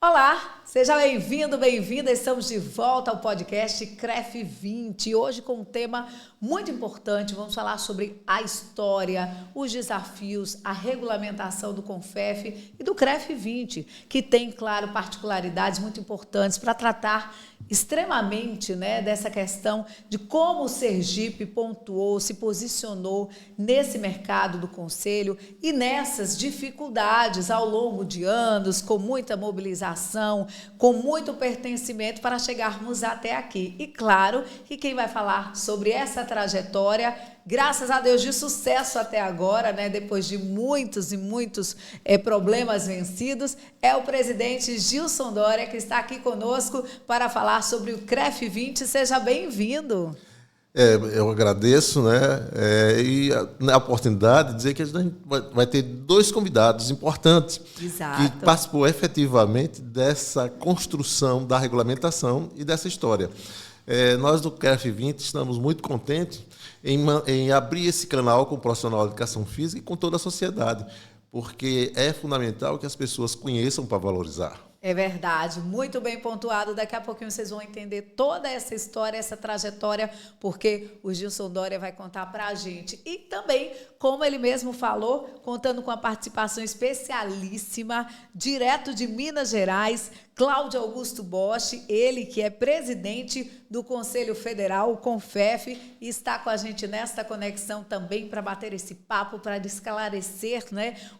Olá, seja bem-vindo, bem-vinda. Estamos de volta ao podcast CREF 20. Hoje com um tema muito importante. Vamos falar sobre a história, os desafios, a regulamentação do CONFEF e do CREF 20, que tem, claro, particularidades muito importantes para tratar extremamente, dessa questão de como o Sergipe pontuou, se posicionou nesse mercado do conselho e nessas dificuldades ao longo de anos, com muita mobilização, com muito pertencimento para chegarmos até aqui. E claro que quem vai falar sobre essa trajetória, graças a Deus, de sucesso até agora, depois de muitos e muitos problemas vencidos, é o presidente Gilson Dória, que está aqui conosco para falar sobre o CREF 20. Seja bem-vindo. Eu agradeço, e a oportunidade de dizer que a gente vai ter dois convidados importantes. Exato. Que participou efetivamente dessa construção da regulamentação e dessa história. Nós do CREF 20 estamos muito contentes em abrir esse canal com o profissional de educação física e com toda a sociedade, porque é fundamental que as pessoas conheçam para valorizar. É verdade, muito bem pontuado. Daqui a pouquinho vocês vão entender toda essa história, essa trajetória, porque o Gilson Dória vai contar para a gente. E também, como ele mesmo falou, contando com a participação especialíssima, direto de Minas Gerais, Cláudio Augusto Bosch, ele que é presidente do Conselho Federal, o CONFEF, e está com a gente nesta conexão também para bater esse papo, para esclarecer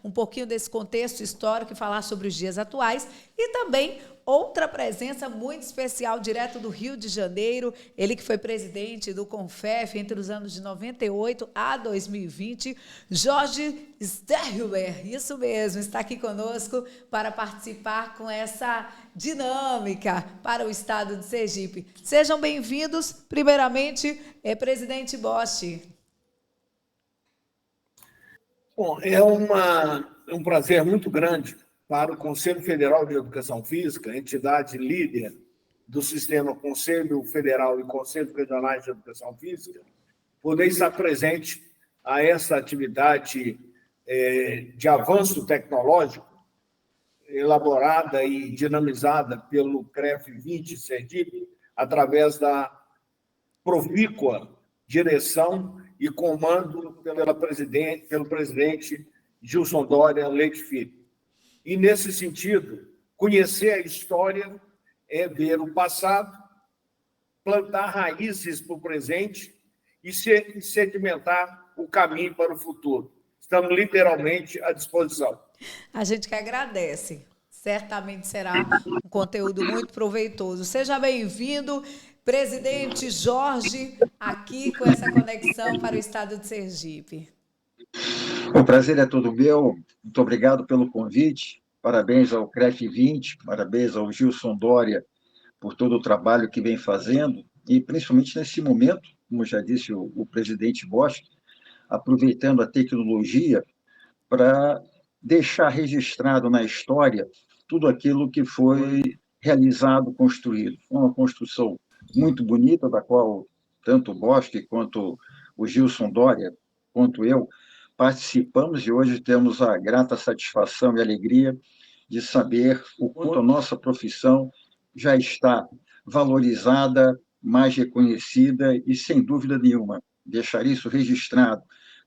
um pouquinho desse contexto histórico e falar sobre os dias atuais. E também outra presença muito especial, direto do Rio de Janeiro, ele que foi presidente do CONFEF entre os anos de 98 a 2020, Jorge Sterhuber, isso mesmo, está aqui conosco para participar com essa dinâmica para o estado de Sergipe. Sejam bem-vindos, primeiramente, presidente Bosch. Bom, é um prazer muito grande para o Conselho Federal de Educação Física, entidade líder do sistema Conselho Federal e Conselhos Regionais de Educação Física, poder estar presente a essa atividade de avanço tecnológico, elaborada e dinamizada pelo CREF 20 Sergipe, através da profícua direção e comando pelo presidente Gilson Dória Leite Filho. E, nesse sentido, conhecer a história é ver o passado, plantar raízes para o presente e sedimentar o caminho para o futuro. Estamos literalmente à disposição. A gente que agradece. Certamente será um conteúdo muito proveitoso. Seja bem-vindo, presidente Jorge, aqui com essa conexão para o estado de Sergipe. O prazer é todo meu. Muito obrigado pelo convite. Parabéns ao CREF 20, parabéns ao Gilson Dória por todo o trabalho que vem fazendo e, principalmente nesse momento, como já disse o presidente Bosch, aproveitando a tecnologia para deixar registrado na história tudo aquilo que foi realizado, construído. Foi uma construção muito bonita, da qual tanto o Bosch quanto o Gilson Dória, quanto eu, participamos, e hoje temos a grata satisfação e alegria de saber o quanto a nossa profissão já está valorizada, mais reconhecida e, sem dúvida nenhuma, deixar isso registrado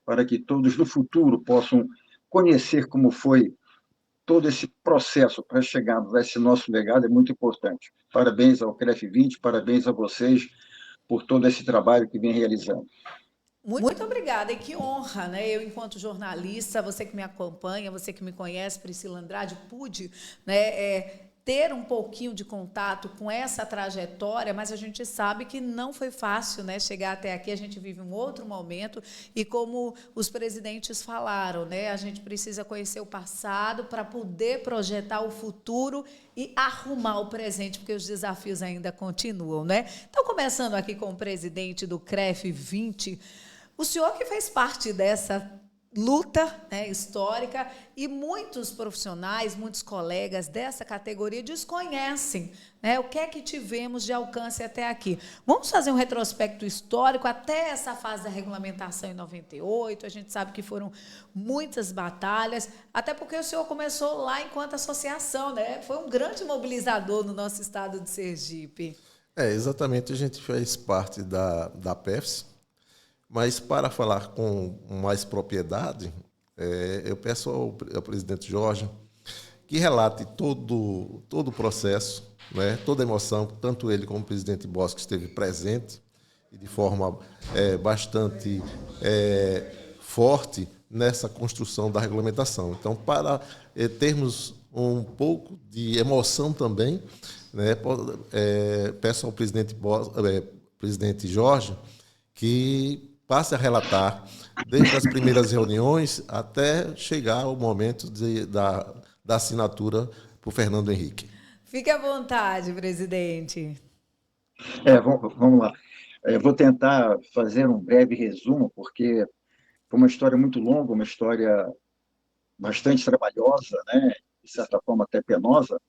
para que todos no futuro possam conhecer como foi todo esse processo para chegarmos a esse nosso legado é muito importante. Parabéns ao CREF 20, parabéns a vocês por todo esse trabalho que vem realizando. Muito obrigada, e que honra, Eu, enquanto jornalista, você que me acompanha, você que me conhece, Priscila Andrade, pude ter um pouquinho de contato com essa trajetória, mas a gente sabe que não foi fácil, chegar até aqui. A gente vive um outro momento e, como os presidentes falaram, a gente precisa conhecer o passado para poder projetar o futuro e arrumar o presente, porque os desafios ainda continuam, Então, começando aqui com o presidente do CREF 20, o senhor que fez parte dessa luta, né, histórica, e muitos profissionais, muitos colegas dessa categoria desconhecem, né, o que é que tivemos de alcance até aqui. Vamos fazer um retrospecto histórico até essa fase da regulamentação em 98. A gente sabe que foram muitas batalhas, até porque o senhor começou lá enquanto associação, né? Foi um grande mobilizador no nosso estado de Sergipe. Exatamente, a gente fez parte da PEFS. Mas, para falar com mais propriedade, eu peço ao presidente Jorge que relate todo o processo, né, toda a emoção, tanto ele como o presidente Bosco esteve presente e de forma bastante forte nessa construção da regulamentação. Então, para termos um pouco de emoção também, né, peço ao presidente Jorge que passe a relatar desde as primeiras reuniões até chegar ao momento da assinatura para o Fernando Henrique. Fique à vontade, presidente. Vamos lá. Vou tentar fazer um breve resumo, porque foi uma história muito longa, uma história bastante trabalhosa, né? De certa forma até penosa.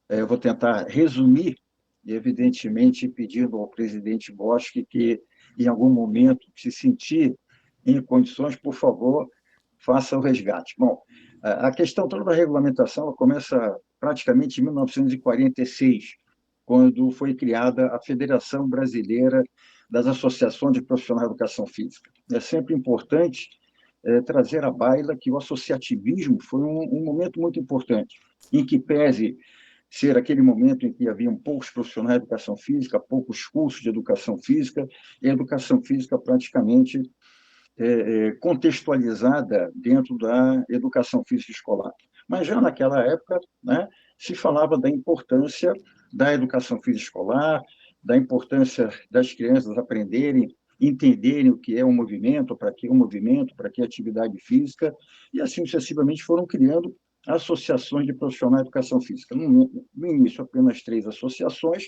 Eu vou tentar resumir, e evidentemente pedindo ao presidente Bosch que, em algum momento, se sentir em condições, por favor, faça o resgate. Bom, a questão toda da regulamentação começa praticamente em 1946, quando foi criada a Federação Brasileira das Associações de Profissionais de Educação Física. É sempre importante trazer à baila que o associativismo foi um momento muito importante, em que pese ser aquele momento em que haviam poucos profissionais de educação física, poucos cursos de educação física, e a educação física praticamente contextualizada dentro da educação física escolar. Mas já naquela época, né, se falava da importância da educação física escolar, da importância das crianças aprenderem, entenderem o que é um movimento, para que atividade física, e assim sucessivamente foram criando associações de profissionais de educação física. No início, apenas 3 associações,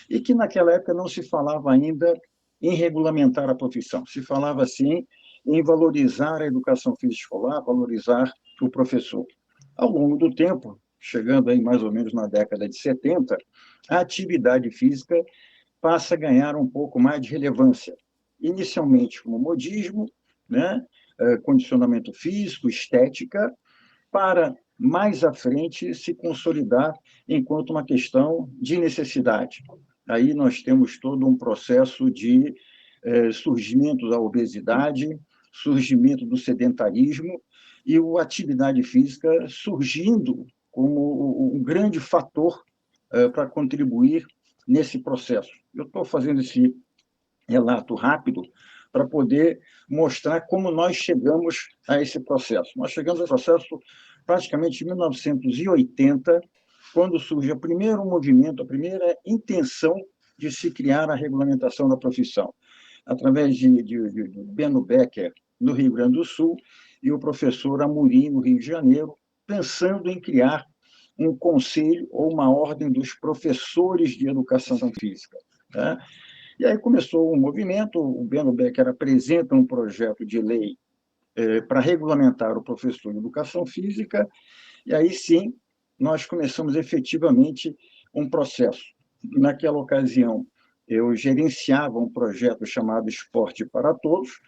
e que naquela época não se falava ainda em regulamentar a profissão. Se falava, assim, em valorizar a educação física escolar, valorizar o professor. Ao longo do tempo, chegando aí mais ou menos na década de 70, a atividade física passa a ganhar um pouco mais de relevância. Inicialmente como modismo, né? Condicionamento físico, estética, para mais à frente se consolidar enquanto uma questão de necessidade. Aí nós temos todo um processo de surgimento da obesidade, surgimento do sedentarismo e a atividade física surgindo como um grande fator para contribuir nesse processo. Eu estou fazendo esse relato rápido para poder mostrar como nós chegamos a esse processo. Nós chegamos ao processo praticamente em 1980, quando surge o primeiro movimento, a primeira intenção de se criar a regulamentação da profissão, através de Beno Becker, no Rio Grande do Sul, e o professor Amorim, no Rio de Janeiro, pensando em criar um conselho ou uma ordem dos professores de educação física. Né? E aí começou um movimento, o Beno Becker apresenta um projeto de lei para regulamentar o professor de educação física, e aí sim nós começamos efetivamente um processo. Naquela ocasião, eu gerenciava um projeto chamado Esporte para Todos.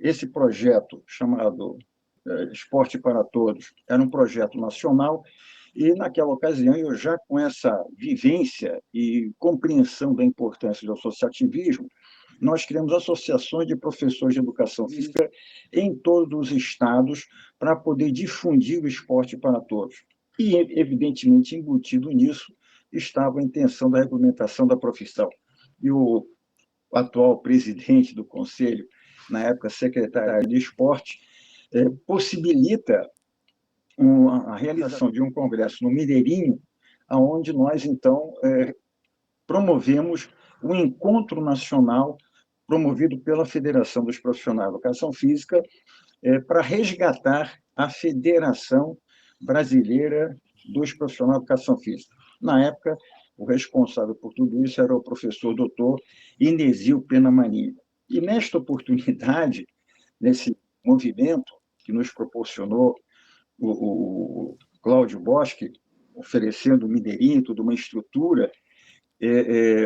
Esse projeto, chamado Esporte para Todos, era um projeto nacional, e, naquela ocasião, eu já com essa vivência e compreensão da importância do associativismo, nós criamos associações de professores de educação física em todos os estados para poder difundir o esporte para todos. E, evidentemente, embutido nisso, estava a intenção da regulamentação da profissão. E o atual presidente do Conselho, na época secretário de Esporte, possibilita a realização de um congresso no Mineirinho, onde nós, então, promovemos um encontro nacional promovido pela Federação dos Profissionais de Educação Física para resgatar a Federação Brasileira dos Profissionais de Educação Física. Na época, o responsável por tudo isso era o professor doutor Inesio Pena Maria. E, nesta oportunidade, nesse movimento que nos proporcionou o Cláudio Boschi, oferecendo o Mineirinho, toda uma estrutura,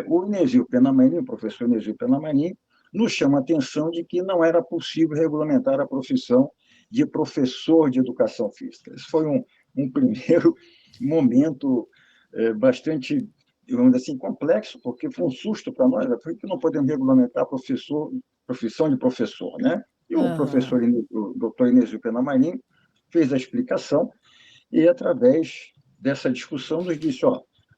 o Inesio Penamarim, o professor Inesio Penamarim, nos chama a atenção de que não era possível regulamentar a profissão de professor de educação física. Esse foi um primeiro momento bastante, digamos assim, complexo, porque foi um susto para nós, porque não podemos regulamentar a profissão de professor, né? E o professor, o doutor Inesio Penamarim, fez a explicação e, através dessa discussão, nos disse,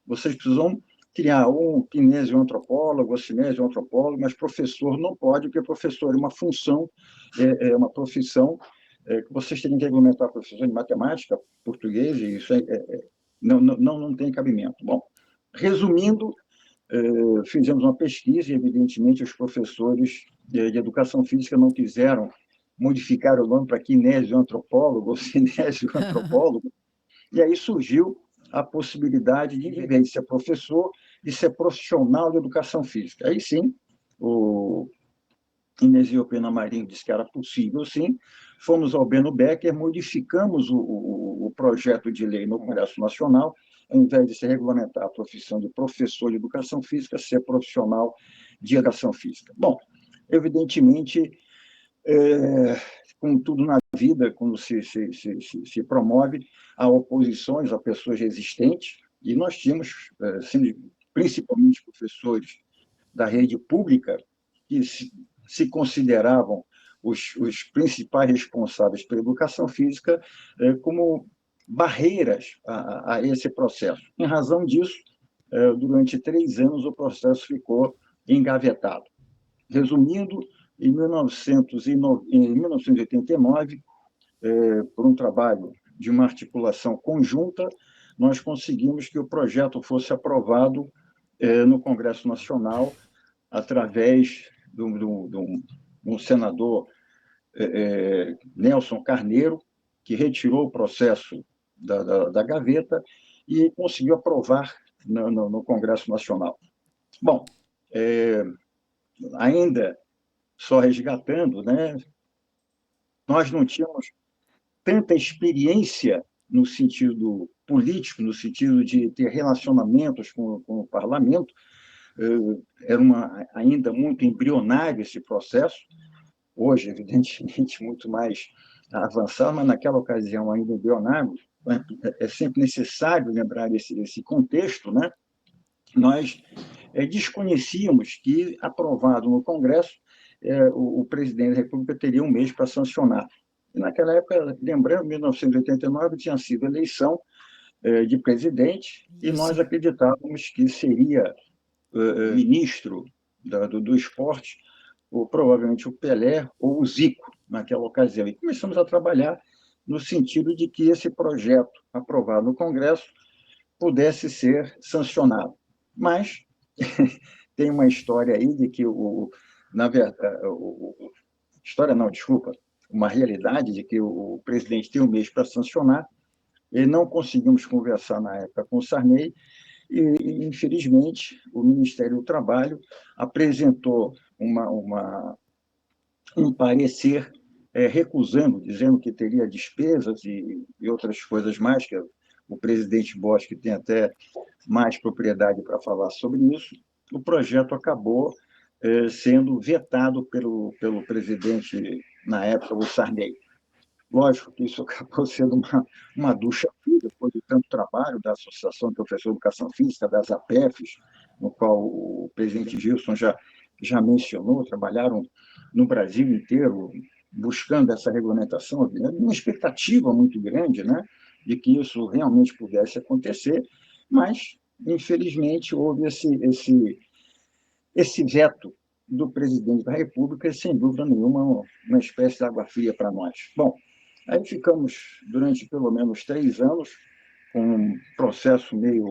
vocês precisam criar um kinesioantropólogo, ou cinesioantropólogo, mas professor não pode, porque professor é uma função, é uma profissão que vocês teriam que regulamentar a profissão de matemática, português, e isso não tem cabimento. Bom, resumindo, fizemos uma pesquisa e, evidentemente, os professores de educação física não quiseram modificar o nome para kinesioantropólogo ou cinesioantropólogo, e aí surgiu a possibilidade de, em vez de ser professor, de ser profissional de educação física. Aí sim, o Inesio Penamarim disse que era possível, sim. Fomos ao Beno Becker, modificamos o projeto de lei no Congresso Nacional, ao invés de se regulamentar a profissão de professor de educação física, ser profissional de educação física. Bom, evidentemente, como tudo na vida, quando se promove, há oposições a pessoas resistentes, e nós tínhamos, principalmente professores da rede pública, que se consideravam os principais responsáveis pela educação física como barreiras a esse processo. Em razão disso, durante 3 anos, o processo ficou engavetado. Resumindo, em 1989, por um trabalho de uma articulação conjunta, nós conseguimos que o projeto fosse aprovado no Congresso Nacional através de um senador, Nelson Carneiro, que retirou o processo da gaveta e conseguiu aprovar no Congresso Nacional. Bom, ainda só resgatando, né, nós não tínhamos tanta experiência no sentido político, no sentido de ter relacionamentos com o parlamento, era ainda muito embrionário esse processo, hoje, evidentemente, muito mais avançado, mas naquela ocasião ainda embrionário. É sempre necessário lembrar esse contexto, né? Nós desconhecíamos que, aprovado no Congresso, o presidente da República teria 1 mês para sancionar. E naquela época, lembrando, 1989 tinha sido eleição de presidente, e nós acreditávamos que seria ministro do esporte, ou provavelmente o Pelé ou o Zico, naquela ocasião. E começamos a trabalhar no sentido de que esse projeto, aprovado no Congresso, pudesse ser sancionado. Mas tem uma história aí de que, na verdade, história não, desculpa, uma realidade de que o presidente tem 1 mês para sancionar, e não conseguimos conversar na época com o Sarney, e, infelizmente, o Ministério do Trabalho apresentou um parecer recusando, dizendo que teria despesas e outras coisas mais, que o presidente Boschi tem até mais propriedade para falar sobre isso. O projeto acabou sendo vetado pelo presidente, na época, o Sarney. Lógico que isso acabou sendo uma ducha fria, depois de tanto trabalho da Associação de Professores de Educação Física, das APEFs, no qual o presidente Gilson já mencionou, trabalharam no Brasil inteiro buscando essa regulamentação, uma expectativa muito grande, né, de que isso realmente pudesse acontecer, mas, infelizmente, houve esse veto do presidente da República, e, sem dúvida nenhuma, uma espécie de água fria para nós. Bom, aí ficamos, durante pelo menos 3 anos, com um processo meio,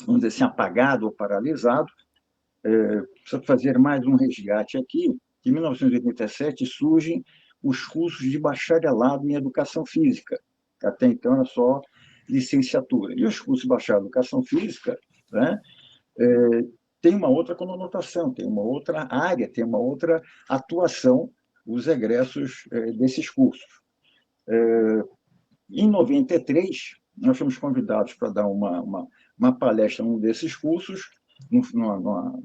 vamos dizer assim, apagado ou paralisado. Preciso fazer mais um resgate aqui. Em 1987 surgem os cursos de bacharelado em Educação Física, que até então era só licenciatura. E os cursos de bacharelado em Educação Física, né, tem uma outra conotação, tem uma outra área, tem uma outra atuação os egressos desses cursos. Em 93, nós fomos convidados para dar uma palestra num desses cursos, no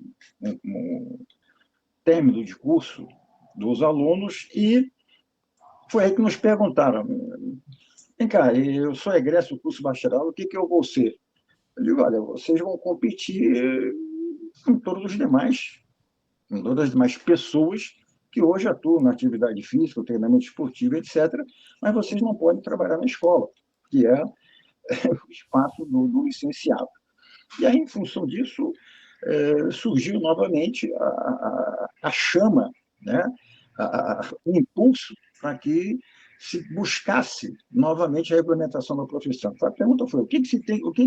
término de curso dos alunos, e foi aí que nos perguntaram: vem cá, eu sou egresso do curso bacharel, o que eu vou ser? Eu digo: olha, vocês vão competir com todas as demais pessoas que hoje atuam na atividade física, no treinamento esportivo, etc., mas vocês não podem trabalhar na escola, que é o espaço do licenciado. E aí, em função disso, surgiu novamente a chama, né? O impulso para que se buscasse novamente a regulamentação da profissão. A pergunta foi: o que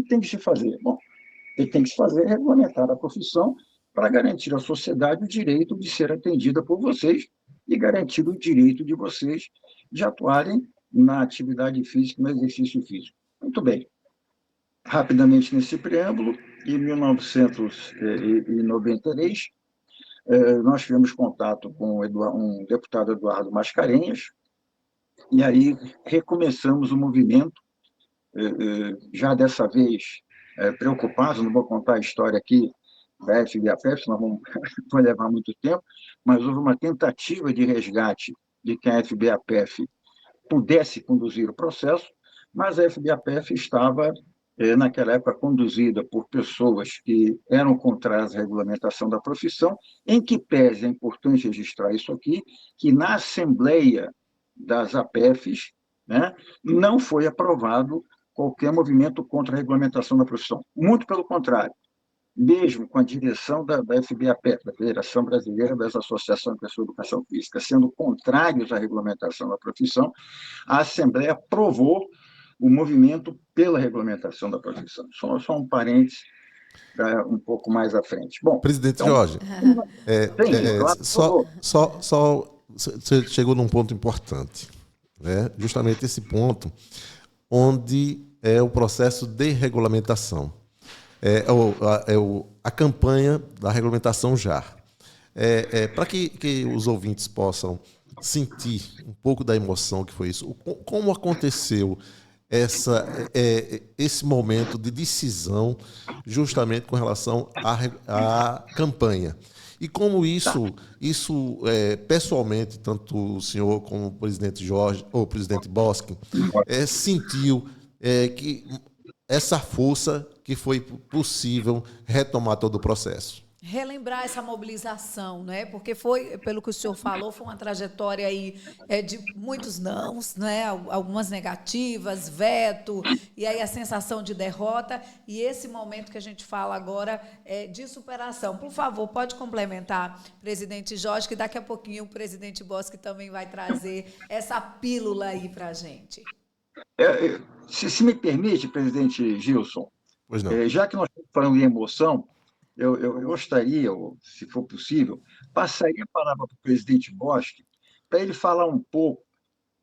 tem que se fazer? Bom, o que tem que se fazer é regulamentar a profissão para garantir à sociedade o direito de ser atendida por vocês e garantir o direito de vocês de atuarem na atividade física, no exercício físico. Muito bem. Rapidamente nesse preâmbulo, em 1993, nós tivemos contato com um deputado, Eduardo Mascarenhas, e aí recomeçamos o movimento, já dessa vez preocupados. Não vou contar a história aqui da FBAPEF, senão vai levar muito tempo, mas houve uma tentativa de resgate de que a FBAPEF pudesse conduzir o processo, mas a FBAPEF estava, naquela época, conduzida por pessoas que eram contrárias à regulamentação da profissão, em que pese, é importante registrar isso aqui, que na Assembleia das APEFs, né, não foi aprovado qualquer movimento contra a regulamentação da profissão. Muito pelo contrário, mesmo com a direção da FBAPEF, da Federação Brasileira das Associações de Pessoas de Educação Física, sendo contrários à regulamentação da profissão, a Assembleia aprovou o movimento pela regulamentação da profissão. Só um parênteses um pouco mais à frente. Bom, presidente Jorge, claro, você chegou num ponto importante, né? Justamente esse ponto onde é o processo de regulamentação. A campanha da regulamentação já. Para que os ouvintes possam sentir um pouco da emoção que foi isso, como aconteceu esse momento de decisão justamente com relação à campanha. E como isso pessoalmente, tanto o senhor como o presidente Jorge, ou o presidente Boschi, sentiu que essa força que foi possível retomar todo o processo. Relembrar essa mobilização, né? Porque foi, pelo que o senhor falou, foi uma trajetória aí de muitos nãos, né? Algumas negativas, veto, e aí a sensação de derrota, e esse momento que a gente fala agora de superação. Por favor, pode complementar, presidente Jorge, que daqui a pouquinho o presidente Boschi também vai trazer essa pílula aí para a gente. Se me permite, presidente Gilson, Pois não. Já que nós estamos falando em emoção, eu gostaria, se for possível, passaria a palavra para o presidente Boschi, para ele falar um pouco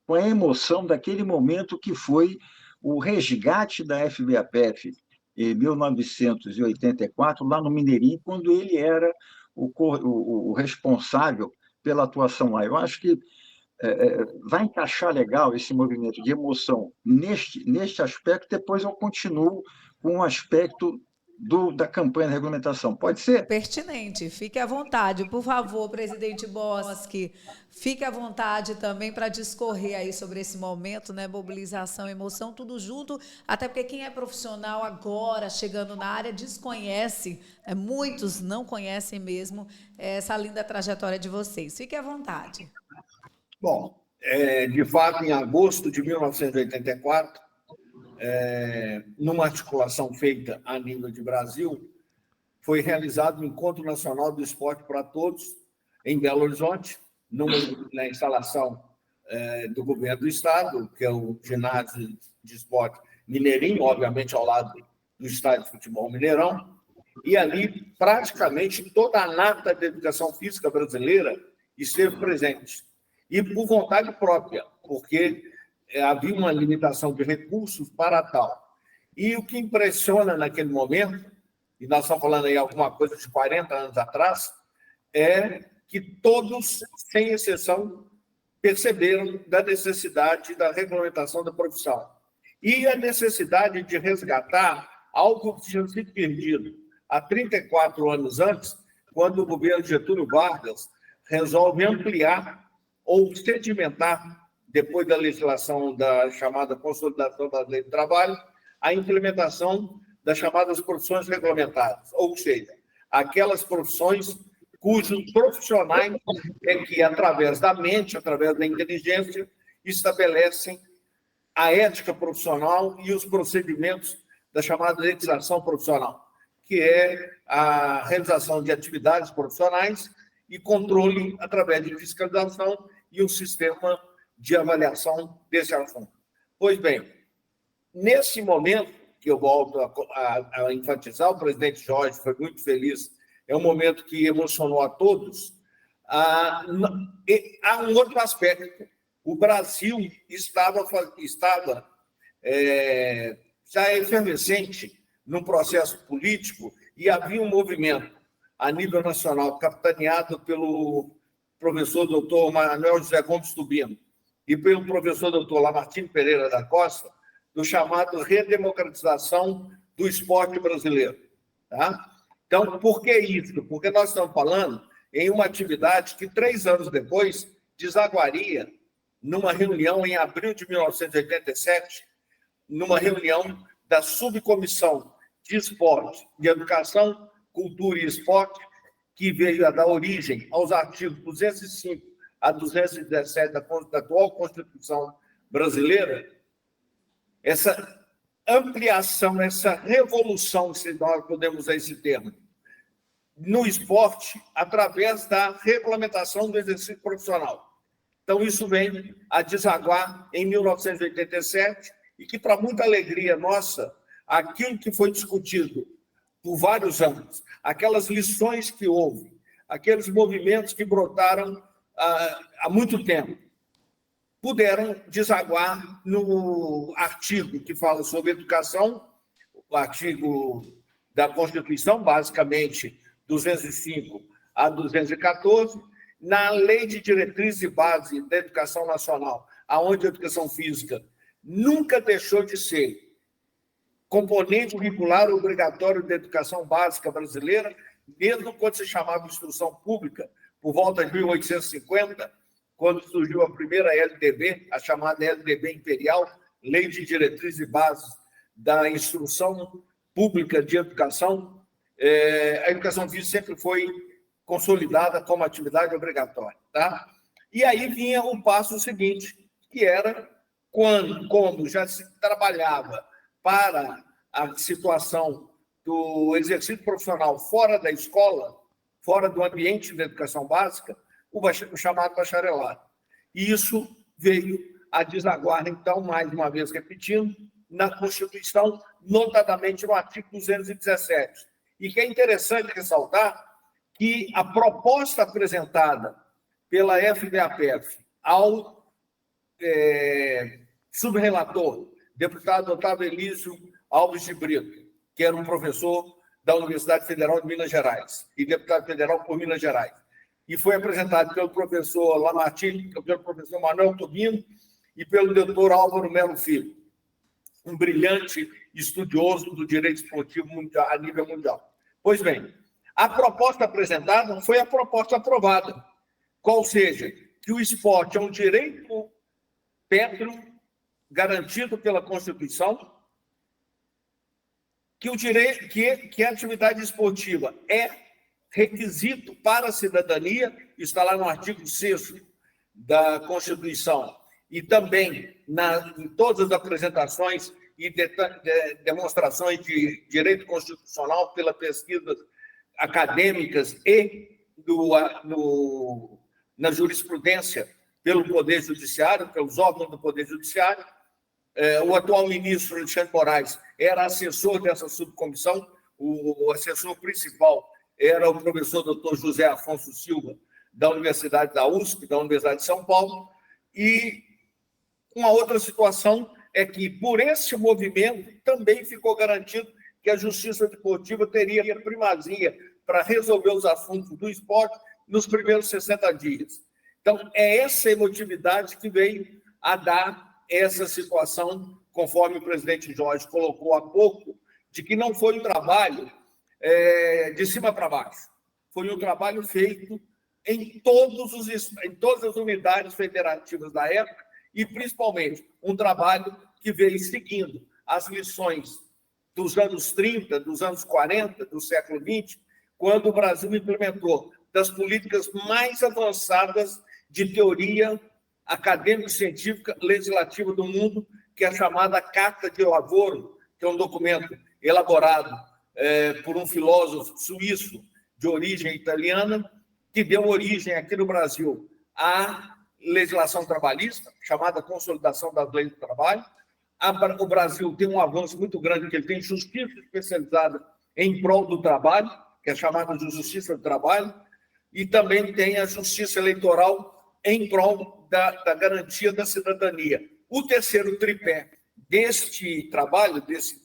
com a emoção daquele momento que foi o resgate da FBAPEF em 1984, lá no Mineirinho, quando ele era o responsável pela atuação lá. Eu acho que vai encaixar legal esse movimento de emoção neste aspecto. Depois eu continuo com o aspecto da campanha de regulamentação. Pode ser? Pertinente. Fique à vontade. Por favor, presidente Boschi, fique à vontade também para discorrer aí sobre esse momento, né? Mobilização, emoção, tudo junto, até porque quem é profissional agora, chegando na área, desconhece, muitos não conhecem mesmo essa linda trajetória de vocês. Fique à vontade. Bom, de fato, em agosto de 1984, numa articulação feita a nível de Brasil, foi realizado o Encontro Nacional do Esporte para Todos, em Belo Horizonte, na instalação do governo do Estado, que é o ginásio de esporte Mineirinho, obviamente ao lado do estádio de futebol Mineirão, e ali praticamente toda a nata da educação física brasileira esteve presente, e por vontade própria, porque havia uma limitação de recursos para tal. E o que impressiona naquele momento, e nós estamos falando aí alguma coisa de 40 anos atrás, é que todos, sem exceção, perceberam da necessidade da regulamentação da profissão e a necessidade de resgatar algo que tinha sido perdido há 34 anos antes, quando o governo Getúlio Vargas resolve ampliar ou sedimentar, depois da legislação da chamada consolidação da lei do trabalho, a implementação das chamadas profissões regulamentadas, ou seja, aquelas profissões cujos profissionais é que, através da mente, através da inteligência, estabelecem a ética profissional e os procedimentos da chamada legislação profissional, que é a realização de atividades profissionais e controle através de fiscalização e um sistema de avaliação desse assunto. Pois bem, nesse momento, que eu volto a enfatizar, o presidente Jorge foi muito feliz, é um momento que emocionou a todos. Há um outro aspecto. O Brasil estava já efervescente num processo político e havia um movimento a nível nacional capitaneado pelo professor doutor Manuel José Gomes Tubino e pelo professor doutor Lamartine Pereira da Costa, do chamado redemocratização do esporte brasileiro. Tá? Então, por que isso? Porque nós estamos falando em uma atividade que, 3 anos depois, desaguaria numa reunião em abril de 1987, numa reunião da Subcomissão de Esporte, de Educação, Cultura e Esporte, que veio a dar origem aos artigos 205 a 217 da atual Constituição brasileira. Essa ampliação, essa revolução, se nós podemos usar esse termo, no esporte, através da regulamentação do exercício profissional. Então, isso vem a desaguar em 1987 e que, para muita alegria nossa, aquilo que foi discutido por vários anos, aquelas lições que houve, aqueles movimentos que brotaram há muito tempo, puderam desaguar no artigo que fala sobre educação, o artigo da Constituição, basicamente 205 a 214, na Lei de Diretrizes e Base da Educação Nacional, aonde a educação física nunca deixou de ser componente curricular obrigatório da educação básica brasileira, mesmo quando se chamava instrução pública, por volta de 1850, quando surgiu a primeira LDB, a chamada LDB Imperial, Lei de Diretrizes e Bases da Instrução Pública de Educação, a educação física sempre foi consolidada como atividade obrigatória. Tá? E aí vinha o passo seguinte, que era como já se trabalhava para a situação do exercício profissional fora da escola, fora do ambiente da educação básica, o chamado bacharelado. E isso veio a desaguar, então, mais uma vez repetindo, na Constituição, notadamente no artigo 217. E que é interessante ressaltar que a proposta apresentada pela FDAPF ao subrelator, deputado Otávio Elísio Alves de Brito, que era um professor da Universidade Federal de Minas Gerais e deputado federal por Minas Gerais, e foi apresentado pelo professor Lamartine, pelo professor Manuel Tubino e pelo doutor Álvaro Melo Filho, um brilhante estudioso do direito esportivo mundial, a nível mundial. Pois bem, a proposta apresentada foi a proposta aprovada, qual seja, que o esporte é um direito pétreo garantido pela Constituição, que a atividade esportiva é requisito para a cidadania, está lá no artigo 6º da Constituição, e também em todas as apresentações e demonstrações de direito constitucional pelas pesquisas acadêmicas e na jurisprudência pelo Poder Judiciário, pelos órgãos do Poder Judiciário. O atual ministro Alexandre Moraes era assessor dessa subcomissão, o assessor principal era o professor Dr. José Afonso Silva, da Universidade da USP, da Universidade de São Paulo, e uma outra situação é que, por esse movimento, também ficou garantido que a justiça desportiva teria primazia para resolver os assuntos do esporte nos primeiros 60 dias. Então, é essa emotividade que veio a dar essa situação, conforme o presidente Jorge colocou há pouco, de que não foi um trabalho de cima para baixo. Foi um trabalho feito em todas as unidades federativas da época e, principalmente, um trabalho que veio seguindo as lições dos anos 30, dos anos 40, do século XX, quando o Brasil implementou das políticas mais avançadas de teoria acadêmico-científica legislativa do mundo, que é a chamada Carta de Lavoro, que é um documento elaborado por um filósofo suíço de origem italiana, que deu origem aqui no Brasil à legislação trabalhista, chamada Consolidação das Leis do Trabalho. O Brasil tem um avanço muito grande, porque ele tem justiça especializada em prol do trabalho, que é chamada de Justiça do Trabalho, e também tem a Justiça Eleitoral em prol da garantia da cidadania. O terceiro tripé deste trabalho, desse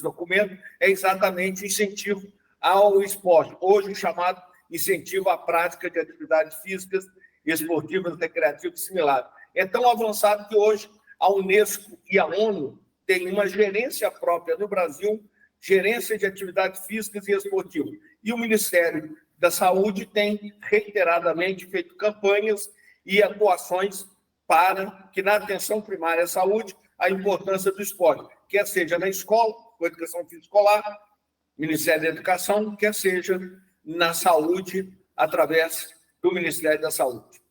documento, é exatamente o incentivo ao esporte, hoje chamado incentivo à prática de atividades físicas, esportivas, recreativas e similares. É tão avançado que hoje a Unesco e a ONU têm uma gerência própria no Brasil, gerência de atividades físicas e esportivas. E o Ministério da Saúde tem reiteradamente feito campanhas e atuações para que, na atenção primária à saúde, a importância do esporte, quer seja na escola, com a educação física escolar, Ministério da Educação, quer seja na saúde, através do Ministério da Saúde.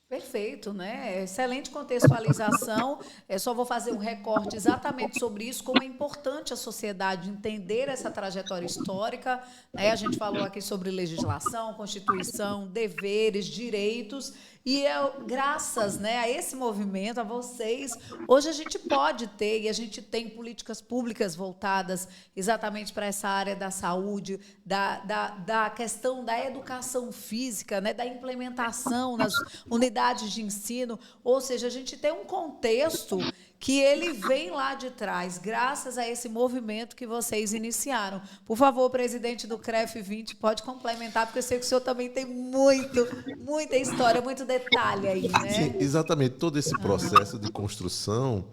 Perfeito, né? Excelente contextualização. Só vou fazer um recorte exatamente sobre isso, como é importante a sociedade entender essa trajetória histórica, né? A gente falou aqui sobre legislação, Constituição, deveres, direitos, e graças, né, a esse movimento, a vocês, hoje a gente pode ter, e a gente tem políticas públicas voltadas exatamente para essa área da saúde, da questão da educação física, né, da implementação nas unidades de ensino, ou seja, a gente tem um contexto que ele vem lá de trás, graças a esse movimento que vocês iniciaram. Por favor, presidente do CREF 20, pode complementar, porque eu sei que o senhor também tem muita história, muito detalhe aí, né? Sim, exatamente. Todo esse processo de construção,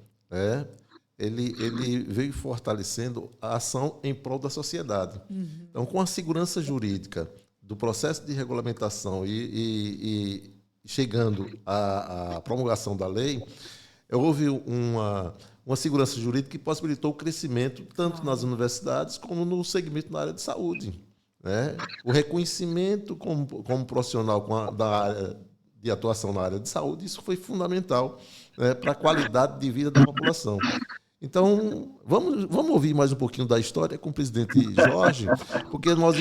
ele veio fortalecendo a ação em prol da sociedade. Então, com a segurança jurídica do processo de regulamentação e chegando à promulgação da lei, houve uma segurança jurídica que possibilitou o crescimento tanto nas universidades como no segmento na área de saúde, né? O reconhecimento como profissional da área de atuação na área de saúde, isso foi fundamental, né, para a qualidade de vida da população. Então, vamos ouvir mais um pouquinho da história com o presidente Jorge, porque nós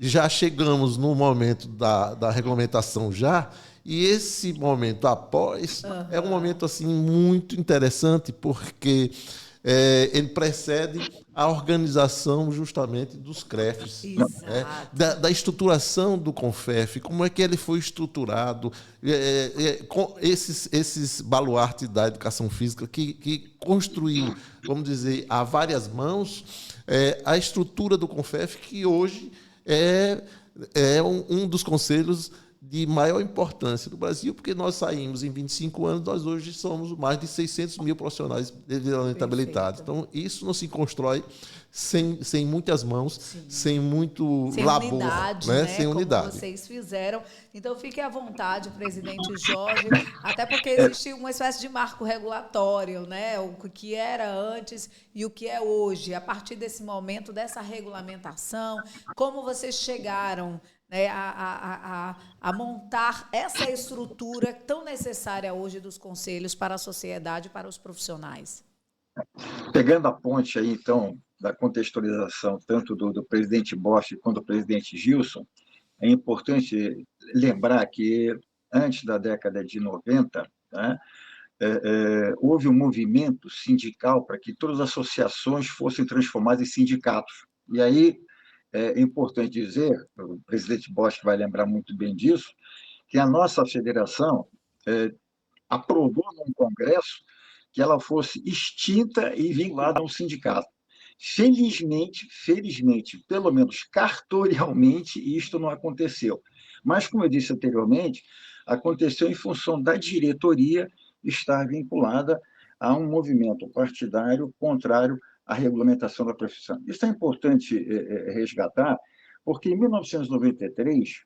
já chegamos no momento da regulamentação já, e esse momento após é um momento assim muito interessante, porque ele precede a organização justamente dos CREFs, da estruturação do CONFEF, como é que ele foi estruturado, com esses baluartes da educação física que construiu, vamos dizer, a várias mãos, a estrutura do CONFEF, que hoje é um dos conselhos de maior importância do Brasil, porque nós saímos em 25 anos, nós hoje somos mais de 600 mil profissionais devidamente habilitados. Então, isso não se constrói sem muitas mãos, sem muito labor, unidade, né? Sem unidade. Como vocês fizeram. Então, fique à vontade, presidente Jorge, até porque existe uma espécie de marco regulatório, né? O que era antes e o que é hoje. A partir desse momento, dessa regulamentação, como vocês chegaram, né, a montar essa estrutura tão necessária hoje dos conselhos para a sociedade e para os profissionais. Pegando a ponte aí, então, da contextualização tanto do presidente Bosch quanto do presidente Gilson, é importante lembrar que antes da década de 90, né, houve um movimento sindical para que todas as associações fossem transformadas em sindicatos. E aí é importante dizer, o presidente Bosch vai lembrar muito bem disso, que a nossa federação aprovou num congresso que ela fosse extinta e vinculada a um sindicato. Felizmente, pelo menos cartorialmente, isto não aconteceu. Mas, como eu disse anteriormente, aconteceu em função da diretoria estar vinculada a um movimento partidário contrário à regulamentação da profissão. Isso é importante resgatar, porque em 1993,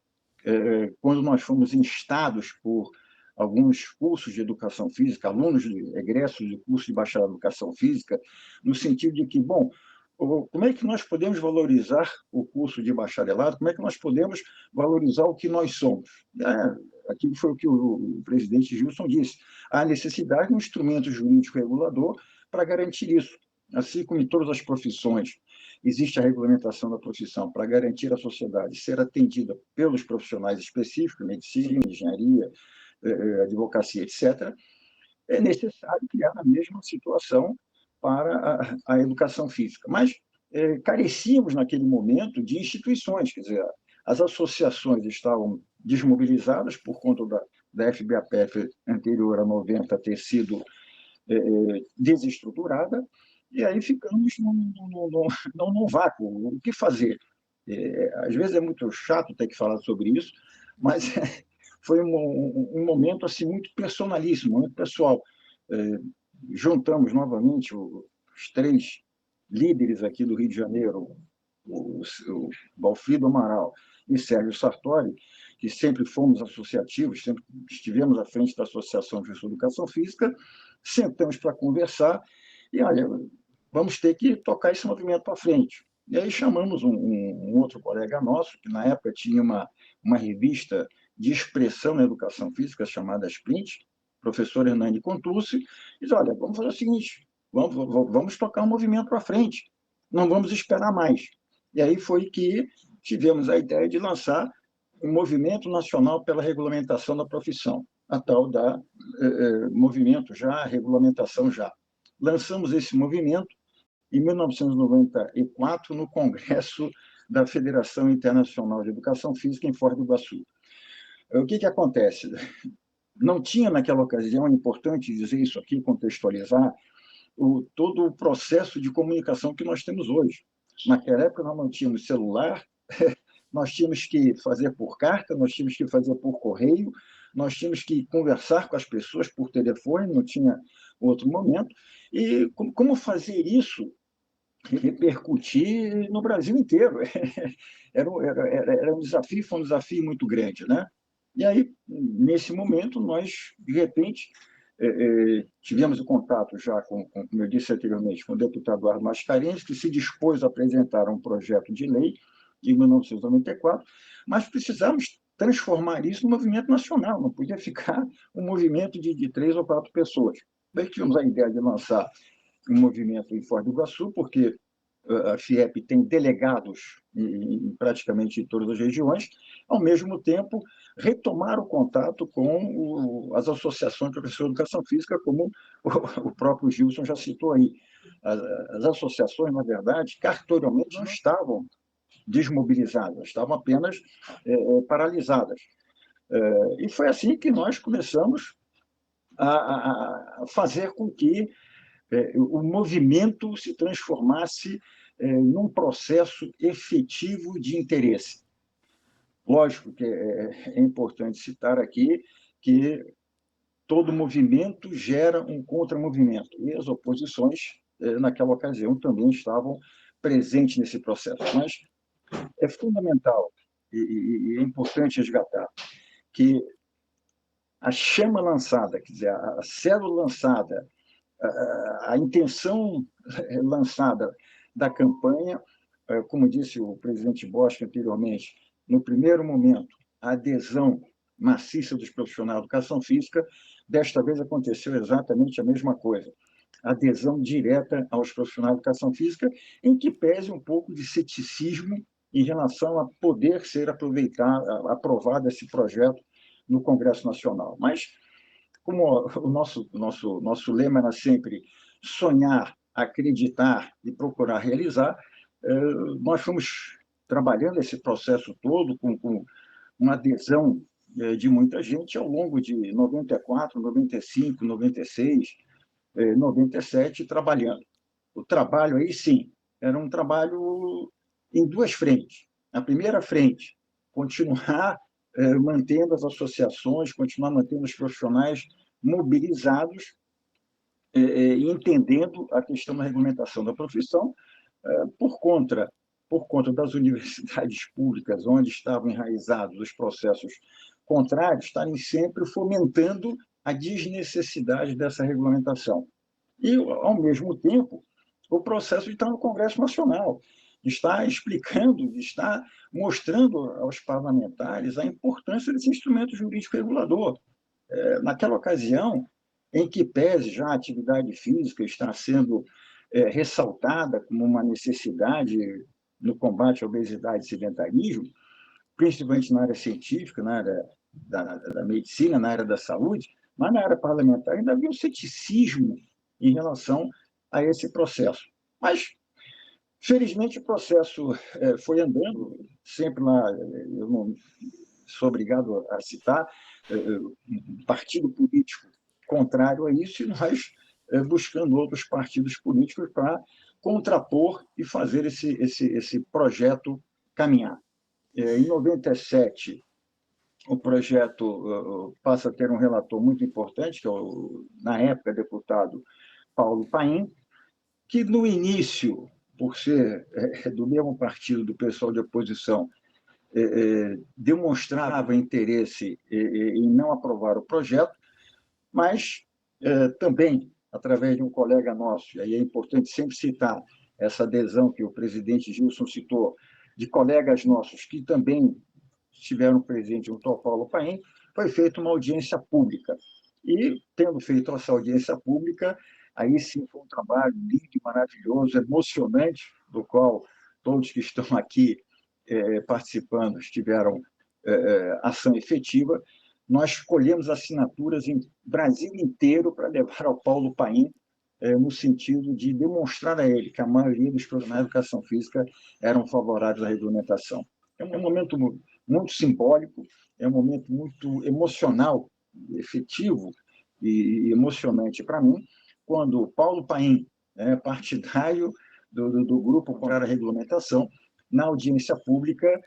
quando nós fomos instados por alguns cursos de educação física, alunos egressos de curso de bacharelado em educação física, no sentido de que, bom, como é que nós podemos valorizar o curso de bacharelado? Como é que nós podemos valorizar o que nós somos? Aquilo foi o que o presidente Gilson disse. Há necessidade de um instrumento jurídico regulador para garantir isso. Assim como em todas as profissões, existe a regulamentação da profissão para garantir à sociedade ser atendida pelos profissionais específicos, medicina, engenharia, advocacia, etc., é necessário criar a mesma situação para a educação física. Mas carecíamos, naquele momento, de instituições, quer dizer, as associações estavam desmobilizadas por conta da FBAPF anterior a 90 ter sido desestruturada, e aí ficamos num vácuo. O que fazer? Às vezes é muito chato ter que falar sobre isso, mas foi um momento assim, muito personalíssimo, muito pessoal. Juntamos novamente os três líderes aqui do Rio de Janeiro, o Valfrido Amaral e Sérgio Sartori, que sempre fomos associativos, sempre estivemos à frente da Associação de Educação Física, sentamos para conversar e, olha, vamos ter que tocar esse movimento para frente. E aí chamamos um outro colega nosso, que na época tinha uma revista de expressão na educação física chamada Sprint, professor Hernani Contursi, e diz, olha, vamos fazer o seguinte, vamos tocar um movimento para frente, não vamos esperar mais. E aí foi que tivemos a ideia de lançar um movimento nacional pela regulamentação da profissão, a tal da movimento já, regulamentação já. Lançamos esse movimento em 1994 no Congresso da Federação Internacional de Educação Física em Foz do Iguaçu. O que acontece? Não tinha naquela ocasião, é importante dizer isso aqui, contextualizar, todo o processo de comunicação que nós temos hoje. Naquela época nós não tínhamos celular, nós tínhamos que fazer por carta, nós tínhamos que fazer por correio, nós tínhamos que conversar com as pessoas por telefone, não tinha outro momento. E como fazer isso repercutir no Brasil inteiro? Era um desafio, foi um desafio muito grande, né? E aí, nesse momento, nós, de repente, tivemos o contato já, como eu disse anteriormente, com o deputado Eduardo Mascarenhas, que se dispôs a apresentar um projeto de lei em 1994, mas precisamos transformar isso num movimento nacional, não podia ficar um movimento de 3 ou 4 pessoas. Daí tivemos a ideia de lançar um movimento em Foz do Iguaçu, porque a FIEP tem delegados em praticamente todas as regiões, ao mesmo tempo retomar o contato com as associações de professores de educação física, como o próprio Gilson já citou aí. As associações, na verdade, cartorialmente não estavam desmobilizadas, estavam apenas paralisadas. E foi assim que nós começamos a fazer com que o movimento se transformasse num processo efetivo de interesse. Lógico que é importante citar aqui que todo movimento gera um contramovimento, e as oposições, naquela ocasião, também estavam presentes nesse processo. Mas é fundamental e é importante resgatar que a chama lançada, quer dizer, a célula lançada, a intenção lançada da campanha, como disse o presidente Bosch anteriormente, no primeiro momento, a adesão maciça dos profissionais de educação física, desta vez aconteceu exatamente a mesma coisa. Adesão direta aos profissionais de educação física, em que pese um pouco de ceticismo em relação a poder ser aprovado esse projeto no Congresso Nacional. Mas, como o nosso lema era sempre sonhar, acreditar e procurar realizar, nós fomos trabalhando esse processo todo com uma adesão de muita gente ao longo de 94, 95, 96, 97, trabalhando. O trabalho aí, sim, era um trabalho em 2 frentes. A primeira frente, continuar mantendo as associações, continuar mantendo os profissionais mobilizados, entendendo a questão da regulamentação da profissão, por conta das universidades públicas, onde estavam enraizados os processos contrários, estarem sempre fomentando a desnecessidade dessa regulamentação. E, ao mesmo tempo, o processo de estar no Congresso Nacional, está explicando, está mostrando aos parlamentares a importância desse instrumento jurídico regulador. Naquela ocasião, em que pese já a atividade física está sendo ressaltada como uma necessidade no combate à obesidade e sedentarismo, principalmente na área científica, na área da medicina, na área da saúde, mas na área parlamentar ainda havia um ceticismo em relação a esse processo. Mas, felizmente, o processo foi andando, sempre lá, eu não sou obrigado a citar, um partido político contrário a isso, e nós buscando outros partidos políticos para contrapor e fazer esse projeto caminhar. Em 97, o projeto passa a ter um relator muito importante, que é na época, deputado Paulo Paim, que no início, por ser do mesmo partido do pessoal de oposição, demonstrava interesse em não aprovar o projeto, mas também, através de um colega nosso, e aí é importante sempre citar essa adesão que o presidente Gilson citou, de colegas nossos que também estiveram presentes junto ao Paulo Paim, foi feita uma audiência pública. E, tendo feito essa audiência pública, aí sim foi um trabalho lindo, maravilhoso, emocionante, do qual todos que estão aqui participando tiveram ação efetiva. Nós colhemos assinaturas em Brasil inteiro para levar ao Paulo Paim, no sentido de demonstrar a ele que a maioria dos profissionais de educação física eram favoráveis à regulamentação. É um momento muito simbólico, é um momento muito emocional, efetivo e emocionante para mim, quando o Paulo Paim, partidário do grupo contrário à regulamentação, na audiência pública,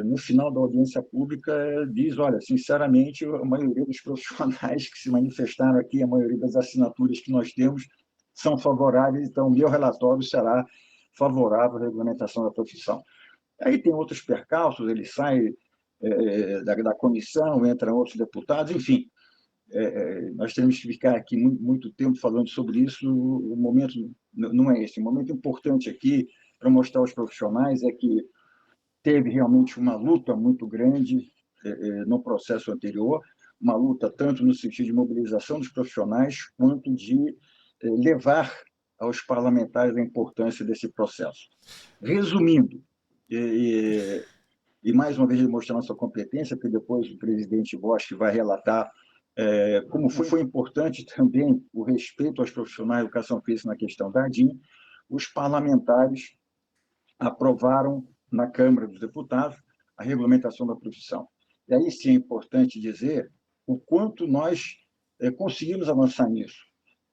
no final da audiência pública, diz, olha, sinceramente, a maioria dos profissionais que se manifestaram aqui, a maioria das assinaturas que nós temos são favoráveis, então o meu relatório será favorável à regulamentação da profissão. Aí tem outros percalços, ele sai da comissão, entram outros deputados, enfim. Nós temos que ficar aqui muito tempo falando sobre isso, o momento não é esse. O momento importante aqui, para mostrar aos profissionais, é que teve realmente uma luta muito grande no processo anterior, uma luta tanto no sentido de mobilização dos profissionais, quanto de levar aos parlamentares a importância desse processo. Resumindo, e mais uma vez demonstrando a sua competência, porque depois o presidente Bosch vai relatar como foi importante também o respeito aos profissionais de educação física na questão da ADIM, os parlamentares aprovaram na Câmara dos Deputados a regulamentação da profissão. E aí sim é importante dizer o quanto nós conseguimos avançar nisso,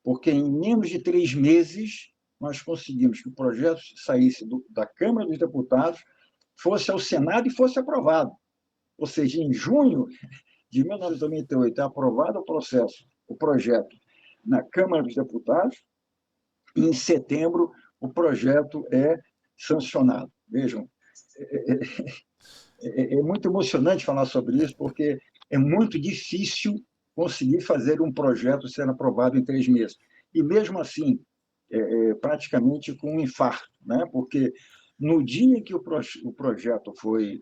porque em menos de 3 meses nós conseguimos que o projeto saísse da Câmara dos Deputados, fosse ao Senado e fosse aprovado. Ou seja, em junho de 1998 é aprovado o projeto na Câmara dos Deputados, e em setembro o projeto é sancionado. Vejam, é muito emocionante falar sobre isso, porque é muito difícil conseguir fazer um projeto ser aprovado em 3 meses. E, mesmo assim, praticamente com um infarto, né? Porque no dia em que o projeto foi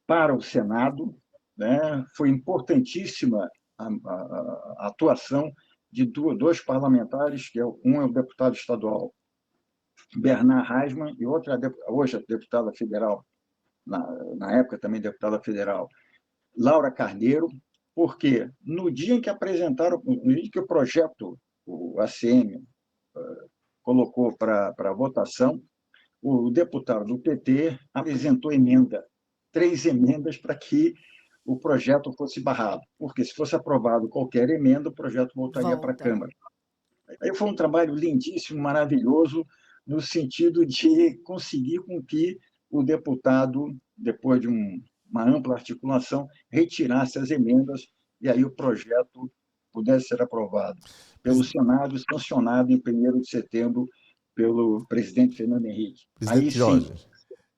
para o Senado, né, foi importantíssima a atuação de 2 parlamentares, que um é o deputado estadual Bernard Hasman, e outra, hoje a deputada federal, na época também deputada federal, Laura Carneiro, porque no dia em que apresentaram, no dia que o projeto, o ACM, colocou para votação, o deputado do PT apresentou 3 emendas para que o projeto fosse barrado, porque se fosse aprovado qualquer emenda, o projeto voltaria para a Câmara. Aí foi um trabalho lindíssimo, maravilhoso, no sentido de conseguir com que o deputado, depois de uma ampla articulação, retirasse as emendas e aí o projeto pudesse ser aprovado pelo Senado e sancionado em 1º de setembro pelo presidente Fernando Henrique. Aí Presidente sim, Jorge,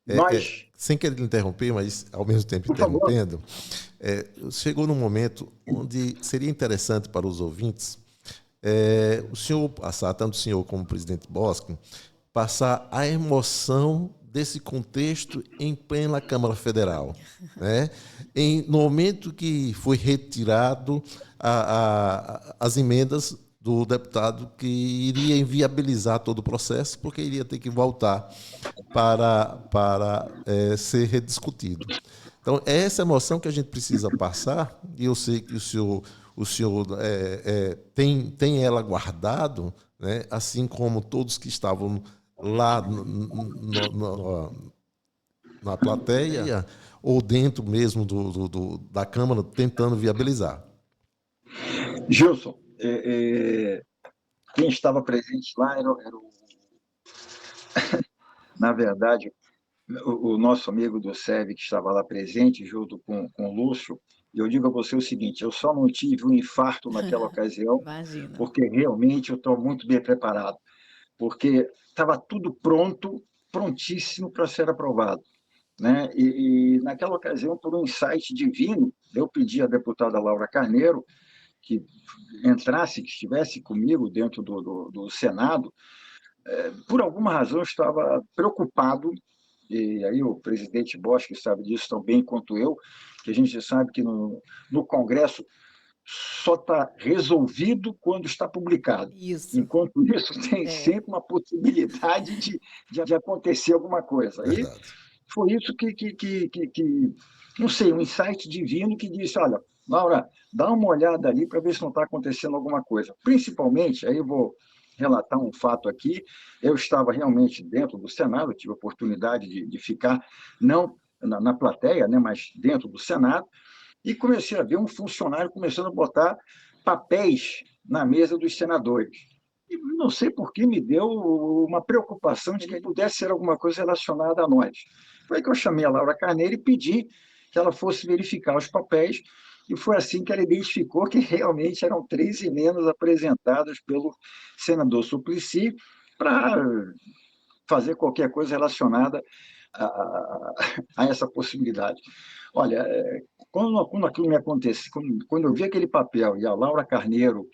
nós... sem querer lhe interromper, mas ao mesmo tempo Por favor. interrompendo, chegou num momento onde seria interessante para os ouvintes, o senhor passar, tanto o senhor como o presidente Bosco, passar a emoção desse contexto em plena Câmara Federal, né? No momento que foi retirado as emendas do deputado que iria inviabilizar todo o processo, porque iria ter que voltar para ser rediscutido. Então, é essa emoção que a gente precisa passar, e eu sei que o senhor tem ela guardado, né? Assim como todos que estavam lá na plateia, ou dentro mesmo da Câmara, tentando viabilizar. Gilson, quem estava presente lá era na verdade, o nosso amigo do SEB, que estava lá presente, junto com o Lúcio. E eu digo a você o seguinte, eu só não tive um infarto naquela ocasião, Imagina. porque realmente eu estou muito bem preparado, porque estava tudo pronto, prontíssimo para ser aprovado, né? E naquela ocasião, por um insight divino, eu pedi à deputada Laura Carneiro que entrasse, que estivesse comigo dentro do Senado. Por alguma razão, eu estava preocupado, e aí o presidente Bosch sabe disso tão bem quanto eu, que a gente sabe que no Congresso só está resolvido quando está publicado. Isso. Enquanto isso, tem sempre uma possibilidade de acontecer alguma coisa. Aí foi isso que, não sei, um insight divino que disse, olha, Laura, dá uma olhada ali para ver se não está acontecendo alguma coisa. Principalmente, aí eu vou relatar um fato aqui, eu estava realmente dentro do Senado, tive a oportunidade de ficar, não na plateia, né, mas dentro do Senado, e comecei a ver um funcionário começando a botar papéis na mesa dos senadores. E não sei por que me deu uma preocupação de que pudesse ser alguma coisa relacionada a nós. Foi que eu chamei a Laura Carneiro e pedi que ela fosse verificar os papéis, e foi assim que ela identificou que realmente eram 3 emendas apresentadas pelo senador Suplicy para fazer qualquer coisa relacionada a essa possibilidade. Olha, quando aquilo me aconteceu, quando eu vi aquele papel e a Laura Carneiro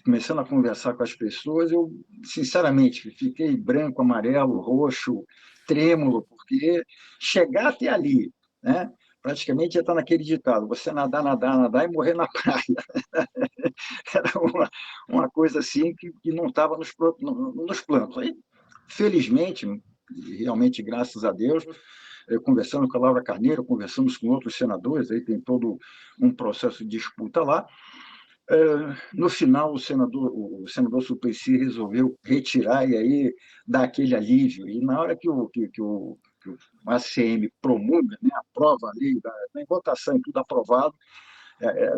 começando a conversar com as pessoas, eu, sinceramente, fiquei branco, amarelo, roxo, trêmulo, porque chegar até ali, né, praticamente ia estar naquele ditado, você nadar, nadar, nadar e morrer na praia. Era uma coisa assim que não estava nos planos. Aí, felizmente, realmente, graças a Deus, conversando com a Laura Carneiro, conversamos com outros senadores, aí tem todo um processo de disputa lá. No final, o senador Suplicy resolveu retirar e aí dar aquele alívio. E na hora que o ACM promulga, né, aprova a lei, em votação e tudo aprovado,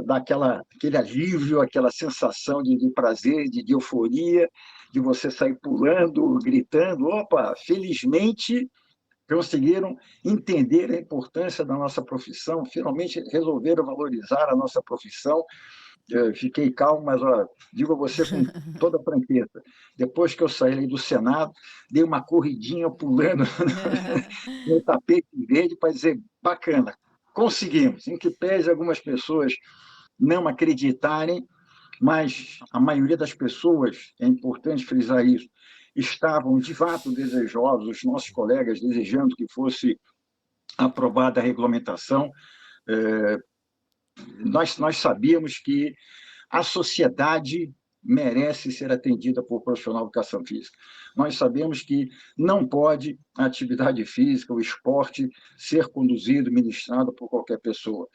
dá aquele alívio, aquela sensação de prazer, de euforia, de você sair pulando, gritando. Opa, felizmente conseguiram entender a importância da nossa profissão, finalmente resolveram valorizar a nossa profissão. Eu fiquei calmo, mas digo a você com toda a franqueza, depois que eu saí do Senado, dei uma corridinha pulando no tapete verde para dizer, bacana, conseguimos, em que pese algumas pessoas não acreditarem, mas a maioria das pessoas, é importante frisar isso, estavam de fato desejosos, os nossos colegas desejando que fosse aprovada a regulamentação. Nós sabíamos que a sociedade merece ser atendida por profissional de educação física. Nós sabemos que não pode a atividade física, o esporte, ser conduzido, ministrado por qualquer pessoa.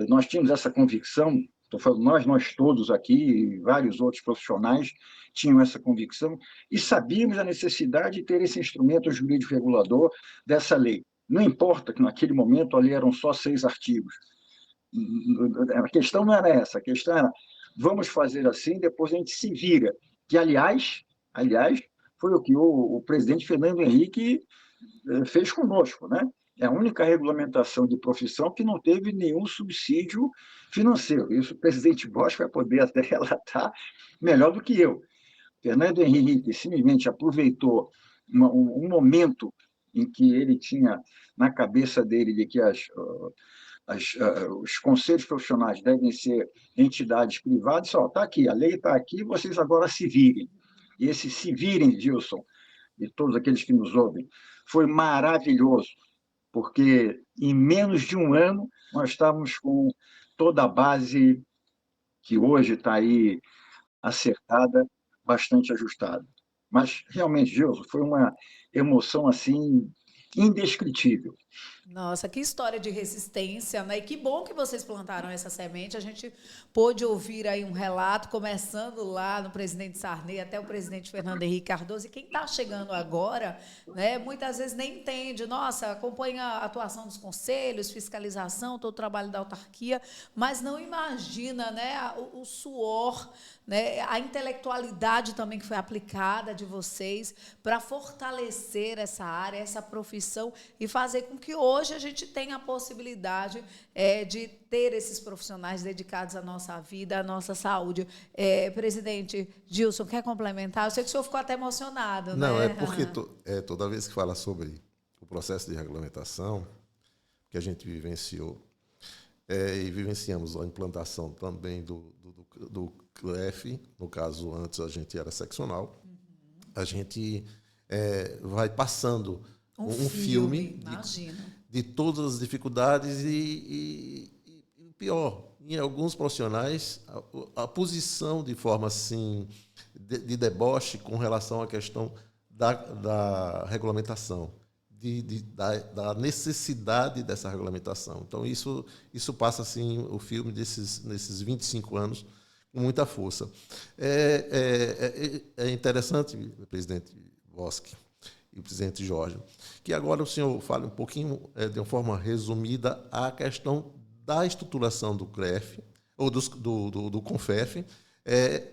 Nós tínhamos essa convicção, estou falando nós todos aqui, e vários outros profissionais tinham essa convicção, e sabíamos a necessidade de ter esse instrumento jurídico regulador dessa lei. Não importa que naquele momento ali eram só 6 artigos. A questão não era essa, a questão era, vamos fazer assim, depois a gente se vira. Que, aliás foi o que o presidente Fernando Henrique fez conosco, né? É a única regulamentação de profissão que não teve nenhum subsídio financeiro. Isso o presidente Bosch vai poder até relatar melhor do que eu. Fernando Henrique simplesmente aproveitou um momento em que ele tinha na cabeça dele de que os conselhos profissionais devem ser entidades privadas, só está aqui, a lei está aqui, vocês agora se virem. E esse se virem, Gilson, e todos aqueles que nos ouvem, foi maravilhoso, porque em menos de um ano nós estávamos com toda a base que hoje está aí acertada, bastante ajustada. Mas, realmente, Gilson, foi uma emoção assim indescritível. Nossa, que história de resistência, né? E que bom que vocês plantaram essa semente. A gente pôde ouvir aí um relato, começando lá no presidente Sarney até o presidente Fernando Henrique Cardoso. E quem está chegando agora, né, muitas vezes nem entende. Nossa, acompanha a atuação dos conselhos, fiscalização, todo o trabalho da autarquia, mas não imagina, né, o suor, né, a intelectualidade também que foi aplicada de vocês para fortalecer essa área, essa profissão e fazer com que hoje a gente tenha a possibilidade de ter esses profissionais dedicados à nossa vida, à nossa saúde. Presidente Gilson, quer complementar? Eu sei que o senhor ficou até emocionado. Não, né? é porque toda vez que fala sobre o processo de regulamentação que a gente vivenciou, e vivenciamos a implantação também do CLEF, no caso, antes a gente era seccional, a gente vai passando um filme de todas as dificuldades e pior, em alguns profissionais, a posição de forma assim, de deboche com relação à questão da regulamentação, da necessidade dessa regulamentação. Então, isso passa assim, o filme nesses 25 anos com muita força. É interessante, presidente Boschi e o presidente Jorge, que agora o senhor fale um pouquinho, de uma forma resumida, a questão da estruturação do CREF, ou do CONFEF,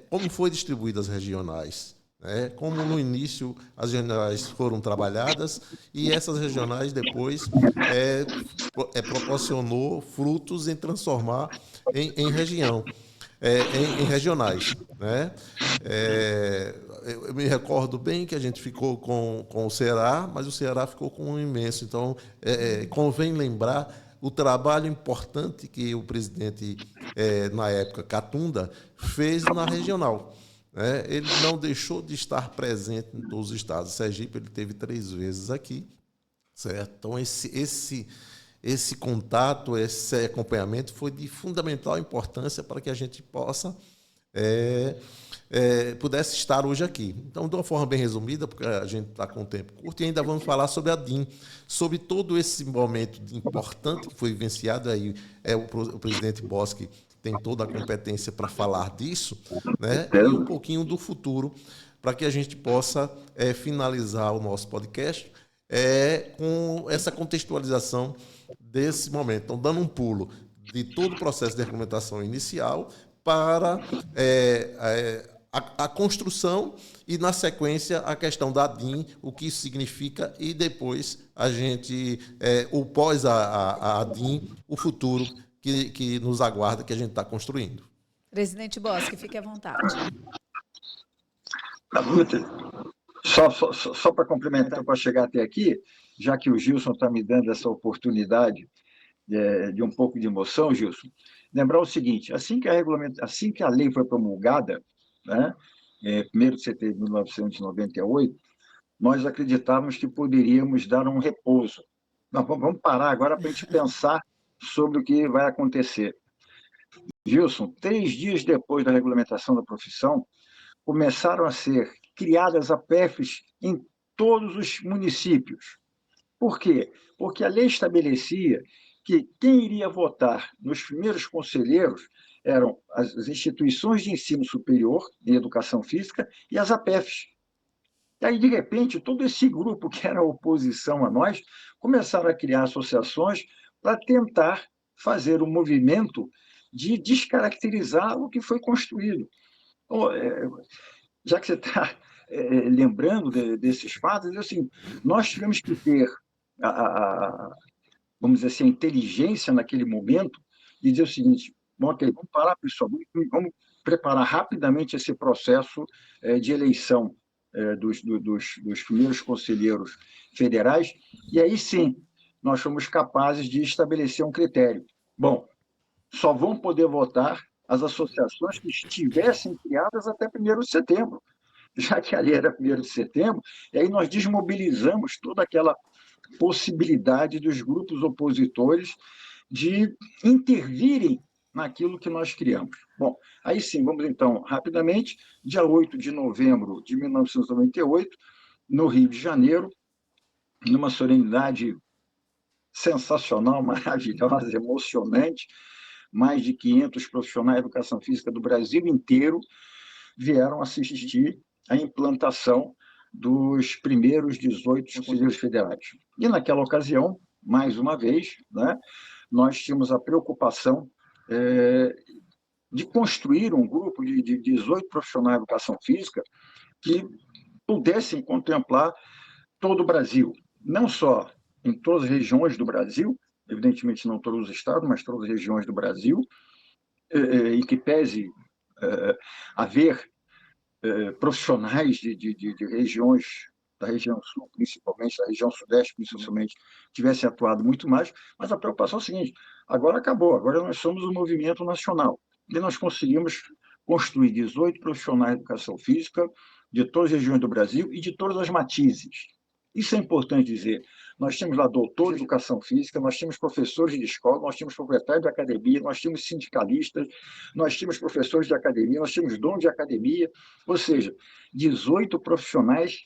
como foi distribuídas as regionais, né? Como no início as regionais foram trabalhadas e essas regionais depois proporcionou frutos em transformar em região. Em regionais, né? Eu me recordo bem que a gente ficou com o Ceará, mas o Ceará ficou com um imenso. Então, convém lembrar o trabalho importante que o presidente, na época, Catunda, fez na regional. Né? Ele não deixou de estar presente em todos os estados. Sergipe, ele teve 3 vezes aqui, certo? Então, esse contato, esse acompanhamento foi de fundamental importância para que a gente pudesse estar hoje aqui. Então, de uma forma bem resumida, porque a gente está com um tempo curto, e ainda vamos falar sobre a DIN, sobre todo esse momento importante que foi vivenciado. Aí o presidente Boschi tem toda a competência para falar disso, né? E um pouquinho do futuro, para que a gente possa finalizar o nosso podcast com essa contextualização desse momento. Então, dando um pulo de todo o processo de regulamentação inicial para a construção e, na sequência, a questão da DIN, o que isso significa, e depois a gente, o pós a DIN, o futuro que nos aguarda, que a gente está construindo. Presidente Boschi, fique à vontade. Só para complementar, para chegar até aqui, já que o Gilson está me dando essa oportunidade de um pouco de emoção, Gilson, lembrar o seguinte: assim que a lei foi promulgada, né, 1º de setembro de 1998, nós acreditávamos que poderíamos dar um repouso. Não, vamos parar agora para a gente pensar sobre o que vai acontecer. Gilson, 3 dias depois da regulamentação da profissão, começaram a ser criadas APEFs em todos os municípios. Por quê? Porque a lei estabelecia que quem iria votar nos primeiros conselheiros eram as instituições de ensino superior de educação física e as APEFs. E aí, de repente, todo esse grupo que era oposição a nós começaram a criar associações para tentar fazer um movimento de descaracterizar o que foi construído. Então, já que você está lembrando desses fatos, assim, nós tivemos que ter vamos dizer assim, a inteligência naquele momento de dizer o seguinte: bom, ok, vamos parar, pessoal, vamos preparar rapidamente esse processo de eleição dos primeiros conselheiros federais, e aí sim nós fomos capazes de estabelecer um critério. Bom, só vão poder votar as associações que estivessem criadas até 1º de setembro, já que ali era 1º de setembro, e aí nós desmobilizamos toda aquela possibilidade dos grupos opositores de intervirem naquilo que nós criamos. Bom, aí sim, vamos então, rapidamente, dia 8 de novembro de 1998, no Rio de Janeiro, numa solenidade sensacional, maravilhosa, emocionante, mais de 500 profissionais de educação física do Brasil inteiro vieram assistir à implantação dos primeiros 18 conselheiros federais. E naquela ocasião, mais uma vez, né, nós tínhamos a preocupação de construir um grupo de 18 profissionais de educação física que pudessem contemplar todo o Brasil, não só em todas as regiões do Brasil, evidentemente não todos os estados, mas todas as regiões do Brasil, em que pese haver profissionais de regiões, da região sul, principalmente, da região sudeste, principalmente, tivessem atuado muito mais, mas a preocupação é a seguinte: agora acabou, agora nós somos um movimento nacional, e nós conseguimos construir 18 profissionais de educação física de todas as regiões do Brasil e de todas as matizes. Isso é importante dizer. Nós temos lá doutores de educação física, nós temos professores de escola, nós temos proprietários de academia, nós temos sindicalistas, nós temos professores de academia, nós temos donos de academia, ou seja, 18 profissionais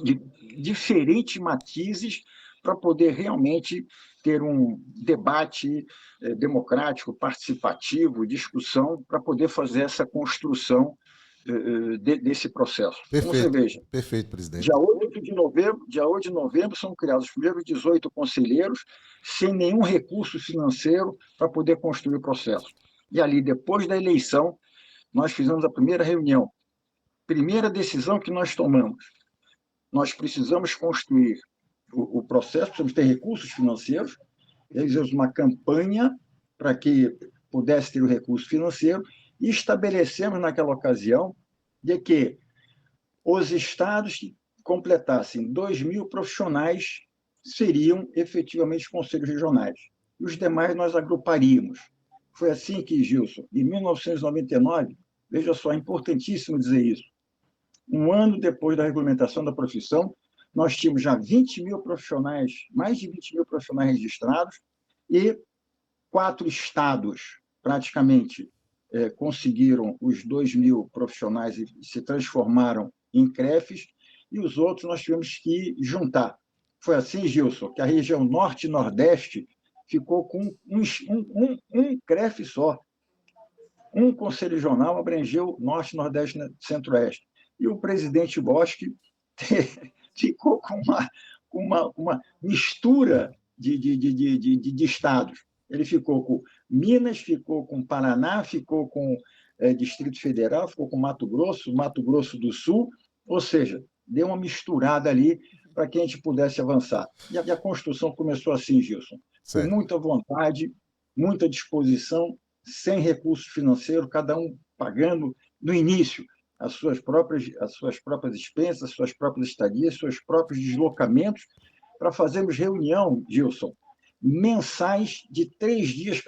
de diferentes matizes para poder realmente ter um debate democrático, participativo, discussão, para poder fazer essa construção desse processo. Perfeito, então, você veja, perfeito, presidente. Dia 8 de novembro são criados os primeiros 18 conselheiros, sem nenhum recurso financeiro para poder construir o processo. E ali, depois da eleição, nós fizemos a primeira reunião. Primeira decisão que nós tomamos: nós precisamos construir o processo, precisamos ter recursos financeiros, fizemos uma campanha para que pudesse ter o recurso financeiro, e estabelecemos naquela ocasião de que os estados que completassem 2.000 profissionais seriam efetivamente conselhos regionais. E os demais nós agruparíamos. Foi assim que, Gilson, em 1999, veja só, é importantíssimo dizer isso, um ano depois da regulamentação da profissão, nós tínhamos já 20.000 profissionais, mais de 20.000 profissionais registrados, e 4 estados, praticamente, conseguiram os 2.000 profissionais e se transformaram em CREFs, e os outros nós tivemos que juntar. Foi assim, Gilson, que a região norte e nordeste ficou com um CREF só. Um conselho regional abrangeu norte, nordeste e centro-oeste. E o presidente Bosque ficou com uma mistura de estados. Ele ficou com Minas, ficou com Paraná, ficou com Distrito Federal, ficou com Mato Grosso do Sul, ou seja, deu uma misturada ali para que a gente pudesse avançar. E a construção começou assim, Gilson, com muita vontade, muita disposição, sem recurso financeiro, cada um pagando, no início, as suas próprias despesas, as suas próprias estadias, seus próprios deslocamentos, para fazermos reunião, Gilson, mensais de 3 dias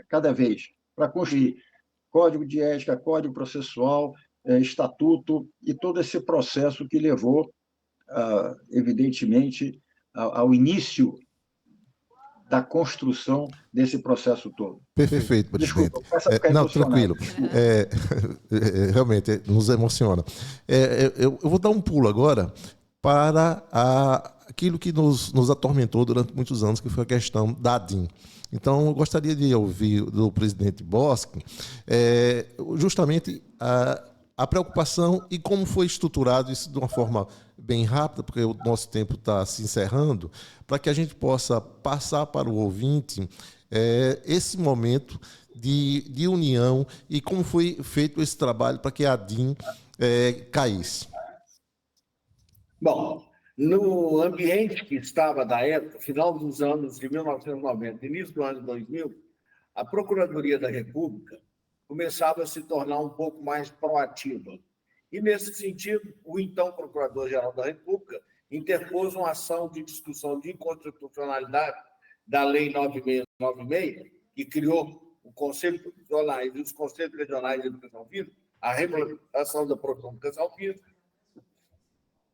cada vez, para construir código de ética, código processual, estatuto e todo esse processo que levou, evidentemente, ao início da construção desse processo todo. Perfeito, presidente. Desculpa, não, tranquilo. Realmente, nos emociona. Eu vou dar um pulo agora para aquilo que nos atormentou durante muitos anos, que foi a questão da ADIM. Então, eu gostaria de ouvir do presidente Bosque justamente a preocupação e como foi estruturado isso de uma forma bem rápida, porque o nosso tempo está se encerrando, para que a gente possa passar para o ouvinte esse momento de união e como foi feito esse trabalho para que a ADIM caísse. Bom, No ambiente que estava da época, final dos anos de 1990, início do ano 2000, a Procuradoria da República começava a se tornar um pouco mais proativa. E, nesse sentido, o então Procurador-Geral da República interpôs uma ação de discussão de inconstitucionalidade da Lei 9696, que criou o Conselho Profissional e os Conselhos Regionais de Educação Física, a regulamentação da profissão de educação física,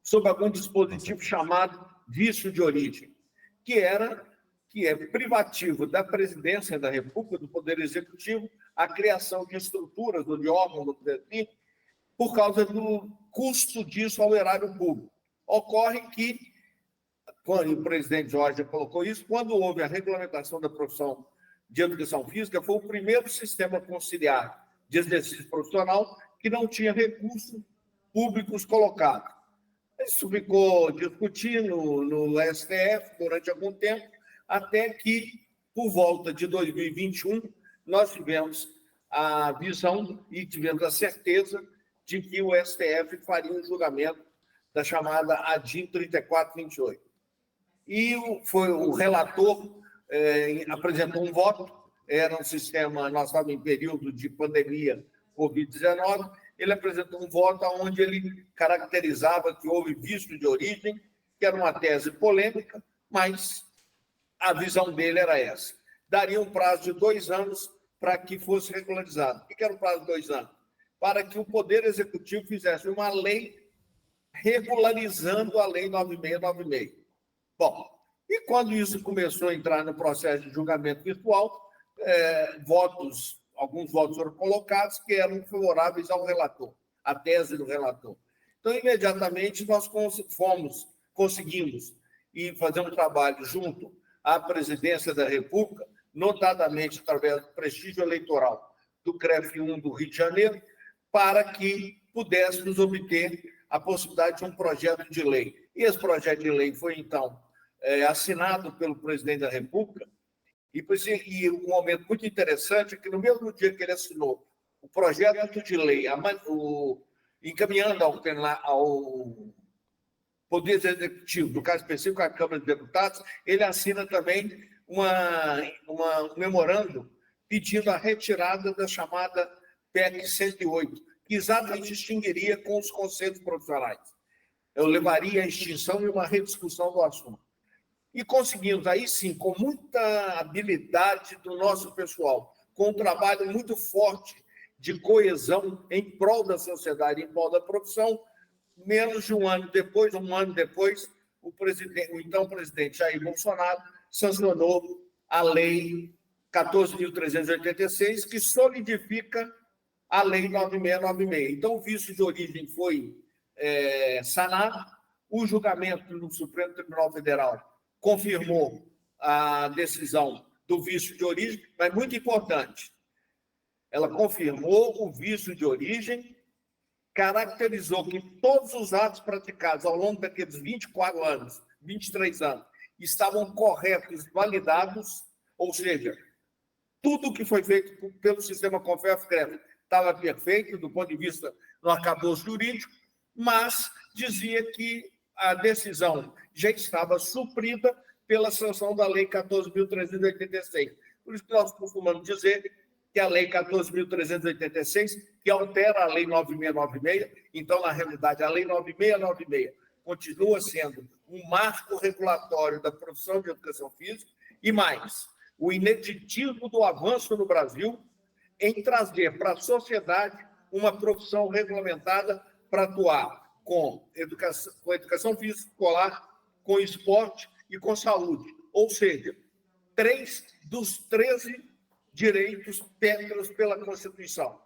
sob algum dispositivo chamado vício de origem, que é privativo da Presidência da República, do Poder Executivo, a criação de estruturas ou de órgãos, por causa do custo disso ao erário público. Ocorre que, quando o presidente Jorge colocou isso, quando houve a regulamentação da profissão de educação física, foi o primeiro sistema conciliar de exercício profissional que não tinha recursos públicos colocados. Isso ficou discutido no STF durante algum tempo, até que, por volta de 2021, nós tivemos a visão e tivemos a certeza de que o STF faria um julgamento da chamada ADIM 3428. E o relator apresentou um voto, era um sistema, nós estávamos em período de pandemia Covid-19, ele apresentou um voto onde ele caracterizava que houve vício de origem, que era uma tese polêmica, mas a visão dele era essa. Daria um prazo de 2 anos para que fosse regularizado. O que era um prazo de 2 anos? Para que o Poder Executivo fizesse uma lei regularizando a Lei 9696. Bom, e quando isso começou a entrar no processo de julgamento virtual, alguns votos foram colocados que eram favoráveis ao relator, à tese do relator. Então, imediatamente, nós conseguimos ir fazer um trabalho junto à Presidência da República, notadamente através do prestígio eleitoral do CREF1 do Rio de Janeiro, para que pudéssemos obter a possibilidade de um projeto de lei. E esse projeto de lei foi, então, assinado pelo Presidente da República, e um momento muito interessante é que, no mesmo dia que ele assinou o projeto de lei, encaminhando ao Poder Executivo, no caso específico, a Câmara de Deputados, ele assina também um memorando pedindo a retirada da chamada PEC 108, que exatamente extinguiria com os conselhos profissionais. Eu levaria à extinção e uma rediscussão do assunto. E conseguimos, aí sim, com muita habilidade do nosso pessoal, com um trabalho muito forte de coesão em prol da sociedade, em prol da profissão, menos de um ano depois, o então presidente Jair Bolsonaro sancionou a Lei 14.386, que solidifica a Lei 9696. Então, o vício de origem foi sanado, o julgamento no Supremo Tribunal Federal confirmou a decisão do vício de origem, mas muito importante, ela confirmou o vício de origem, caracterizou que todos os atos praticados ao longo daqueles 24 anos, 23 anos, estavam corretos, validados, ou seja, tudo que foi feito pelo sistema CONFEF-CREF estava perfeito do ponto de vista do arcabouço jurídico, mas dizia que a decisão já estava suprida pela sanção da Lei 14.386. Por isso que nós costumamos dizer que a Lei 14.386, que altera a Lei 9696, então, na realidade, a Lei 9696 continua sendo um marco regulatório da profissão de educação física e mais, o ineditismo do avanço no Brasil em trazer para a sociedade uma profissão regulamentada para atuar com educação física escolar, com esporte e com saúde. Ou seja, 3 dos 13 direitos pétreos pela Constituição.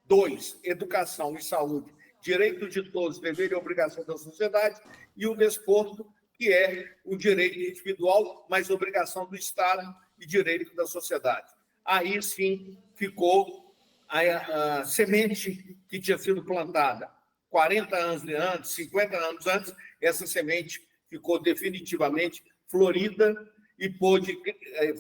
2, educação e saúde, direito de todos, dever e obrigação da sociedade, e o desporto, que é o direito individual, mas obrigação do Estado e direito da sociedade. Aí, sim, ficou a semente que tinha sido plantada 40 anos antes, 50 anos antes, essa semente ficou definitivamente florida e pôde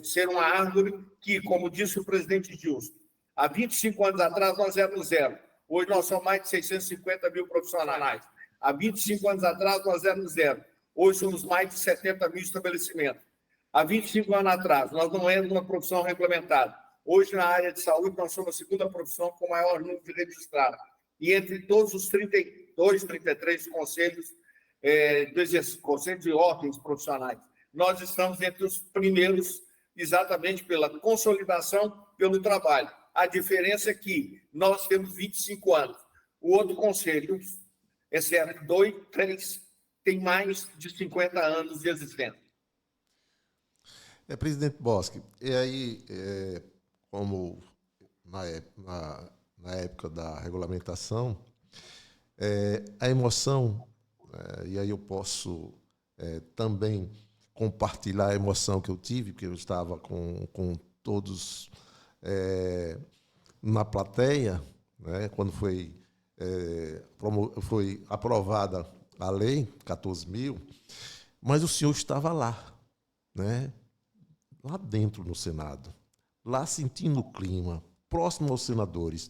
ser uma árvore que, como disse o presidente Gilson, há 25 anos atrás nós éramos 0. Hoje nós somos mais de 650 mil profissionais. Há 25 anos atrás nós éramos 0. Hoje somos mais de 70 mil estabelecimentos. Há 25 anos atrás, nós não éramos uma profissão regulamentada. Hoje, na área de saúde, nós somos a segunda profissão com maior número de registrados. E entre todos os 32, 33 conselhos, conselhos de ordens profissionais, nós estamos entre os primeiros, exatamente pela consolidação, pelo trabalho. A diferença é que nós temos 25 anos. O outro conselho, exceto 2, 3, tem mais de 50 anos de existência. Presidente Boschi, e aí, como na época da regulamentação, a emoção, e aí eu posso também compartilhar a emoção que eu tive, porque eu estava com todos na plateia, né, quando foi aprovada a lei 14.000, mas o senhor estava lá, né, lá dentro no Senado, lá sentindo o clima, próximo aos senadores.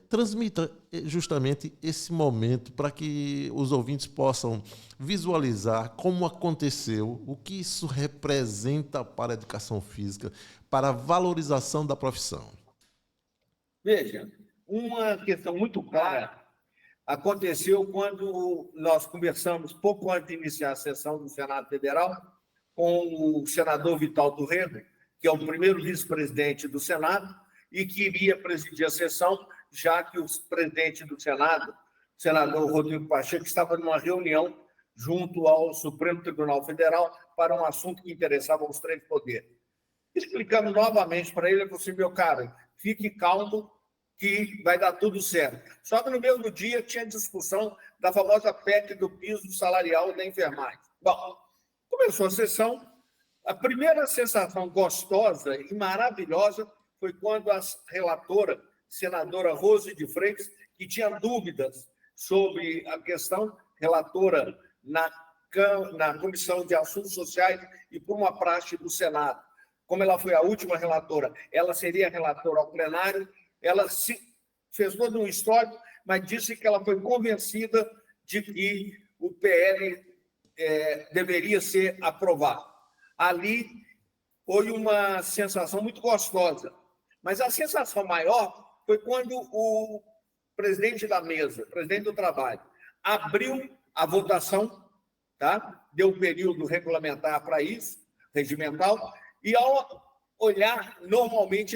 Transmita justamente esse momento para que os ouvintes possam visualizar como aconteceu, o que isso representa para a educação física, para a valorização da profissão. Veja, uma questão muito clara aconteceu quando nós conversamos, pouco antes de iniciar a sessão do Senado Federal, com o senador Vital do Rego, que é o primeiro vice-presidente do Senado, e que iria presidir a sessão, já que o presidente do Senado, o senador Rodrigo Pacheco, estava numa reunião junto ao Supremo Tribunal Federal para um assunto que interessava aos 3 poderes. Explicamos novamente para ele, eu falei assim, meu caro, fique calmo que vai dar tudo certo. Só que no mesmo dia tinha discussão da famosa PEC do piso salarial da enfermagem. Bom, começou a sessão, a primeira sensação gostosa e maravilhosa foi quando a relatora, senadora Rose de Freitas, que tinha dúvidas sobre a questão, relatora na Comissão de Assuntos Sociais e por uma praxe do Senado. Como ela foi a última relatora, ela seria relatora ao plenário, ela fez todo um histórico, mas disse que ela foi convencida de que o PL deveria ser aprovado. Ali foi uma sensação muito gostosa. Mas a sensação maior foi quando o presidente da mesa, presidente do trabalho, abriu a votação, tá? Deu período regulamentar para isso, regimental, e ao olhar, normalmente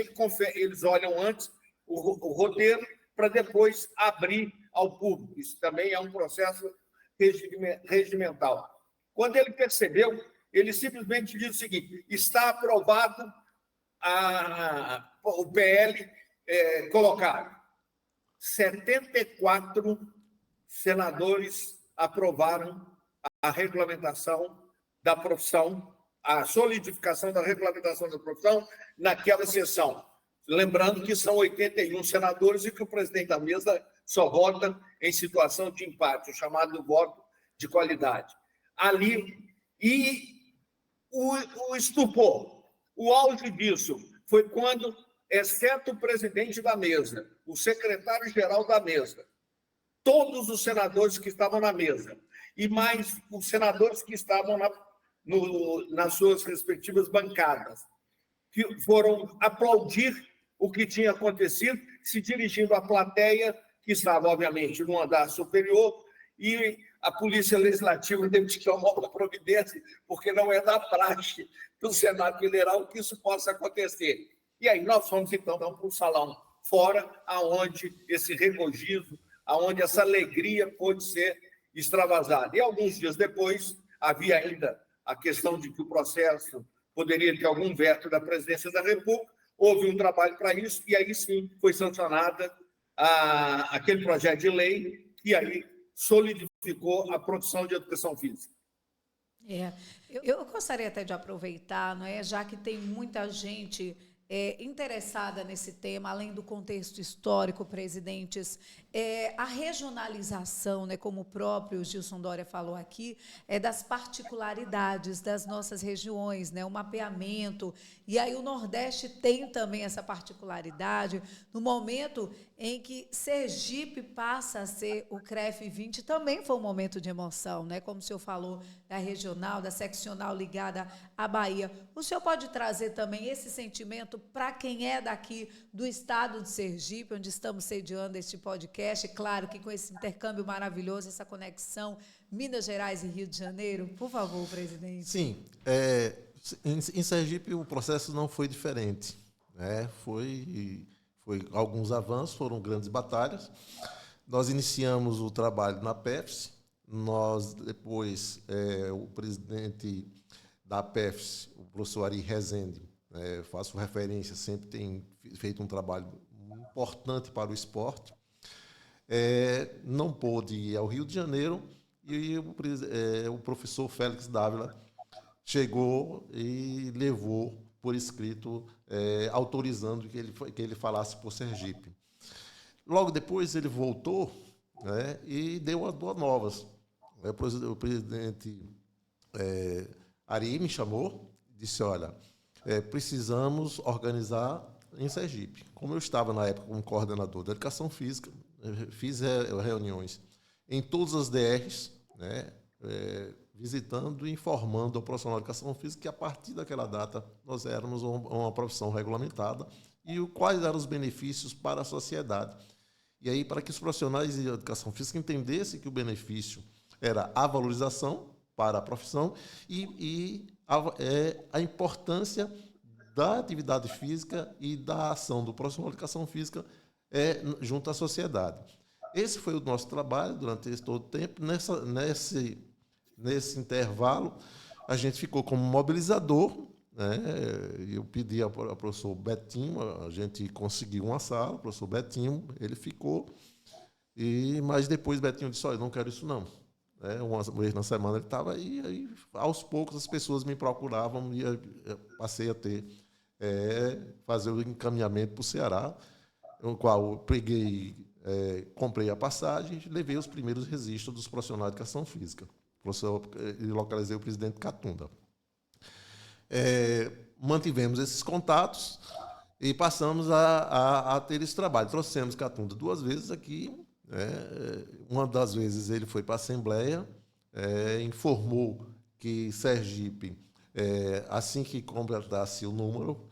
eles olham antes o roteiro para depois abrir ao público. Isso também é um processo regimental. Quando ele percebeu, ele simplesmente diz o seguinte: está aprovado o PL colocado. 74 senadores aprovaram a regulamentação da profissão, a solidificação da regulamentação da profissão naquela sessão. Lembrando que são 81 senadores e que o presidente da mesa só vota em situação de empate, o chamado voto de qualidade. Ali, e o estupor, o auge disso foi quando, exceto o presidente da mesa, o secretário-geral da mesa, todos os senadores que estavam na mesa, e mais os senadores que estavam nas suas respectivas bancadas, que foram aplaudir o que tinha acontecido, se dirigindo à plateia, que estava, obviamente, no andar superior, e a Polícia Legislativa teve que tomar uma providência, porque não é da praxe do Senado Federal que isso possa acontecer. E aí nós fomos, então, para o salão fora, aonde esse regozijo, aonde essa alegria pôde ser extravasada. E alguns dias depois, havia ainda a questão de que o processo poderia ter algum veto da Presidência da República, houve um trabalho para isso, e aí sim foi sancionada aquele projeto de lei, e aí solidificou a profissão de educação física. Eu gostaria até de aproveitar, não é, já que tem muita gente interessada nesse tema, além do contexto histórico, presidentes, a regionalização, né, como o próprio Gilson Dória falou aqui, das particularidades das nossas regiões, né, o mapeamento. E aí o Nordeste tem também essa particularidade. No momento em que Sergipe passa a ser o CREF 20, também foi um momento de emoção, né, como o senhor falou, da regional, da seccional ligada à Bahia. O senhor pode trazer também esse sentimento para quem é daqui do estado de Sergipe, onde estamos sediando este podcast, claro que com esse intercâmbio maravilhoso, essa conexão Minas Gerais e Rio de Janeiro? Por favor, presidente. Sim, em Sergipe o processo não foi diferente, né? Foi alguns avanços, foram grandes batalhas. Nós iniciamos o trabalho na PEFS, nós depois, o presidente da PEFS, o professor Ari Rezende, faço referência, sempre tem feito um trabalho importante para o esporte, não pôde ir ao Rio de Janeiro e o professor Félix Dávila chegou e levou por escrito, autorizando que ele falasse por Sergipe. Logo depois ele voltou, né, e deu as boas novas. O presidente Ari me chamou e disse, olha, precisamos organizar em Sergipe. Como eu estava na época como coordenador da educação física, fiz reuniões em todas as DRs, né, visitando e informando ao profissional de educação física que a partir daquela data nós éramos uma profissão regulamentada e quais eram os benefícios para a sociedade. E aí, para que os profissionais de educação física entendessem que o benefício era a valorização para a profissão e a importância da atividade física e da ação do profissional de educação física junto à sociedade. Esse foi o nosso trabalho durante todo o tempo. Nesse intervalo, a gente ficou como mobilizador, né? Eu pedi ao professor Betinho, a gente conseguiu uma sala, o professor Betinho, ele ficou, mas depois Betinho disse, olha, eu não quero isso não. Uma vez na semana ele estava aí, aos poucos as pessoas me procuravam e eu passei a fazer o encaminhamento para o Ceará, no qual eu peguei, comprei a passagem e levei os primeiros registros dos profissionais de educação física. E localizei o presidente Catunda. Mantivemos esses contatos e passamos a ter esse trabalho. Trouxemos Catunda 2 vezes aqui. Uma das vezes ele foi para a Assembleia, informou que Sergipe, assim que completasse o número,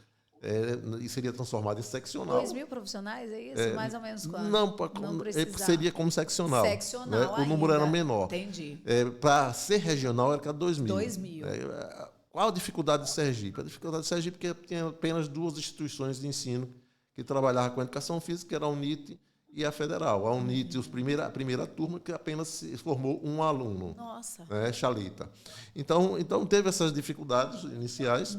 seria transformado em seccional. 2.000 profissionais, é isso? Mais ou menos quanto? Não seria como seccional. Seccional, o número era menor. Entendi. Para ser regional era 2.000. 2.000. Qual a dificuldade de Sergipe? A dificuldade de Sergipe é que tinha apenas 2 instituições de ensino que trabalhavam com a educação física, que era a UNIT e a Federal. A UNIT, a primeira turma, que apenas se formou um aluno. Nossa. Chalita. Então teve essas dificuldades iniciais.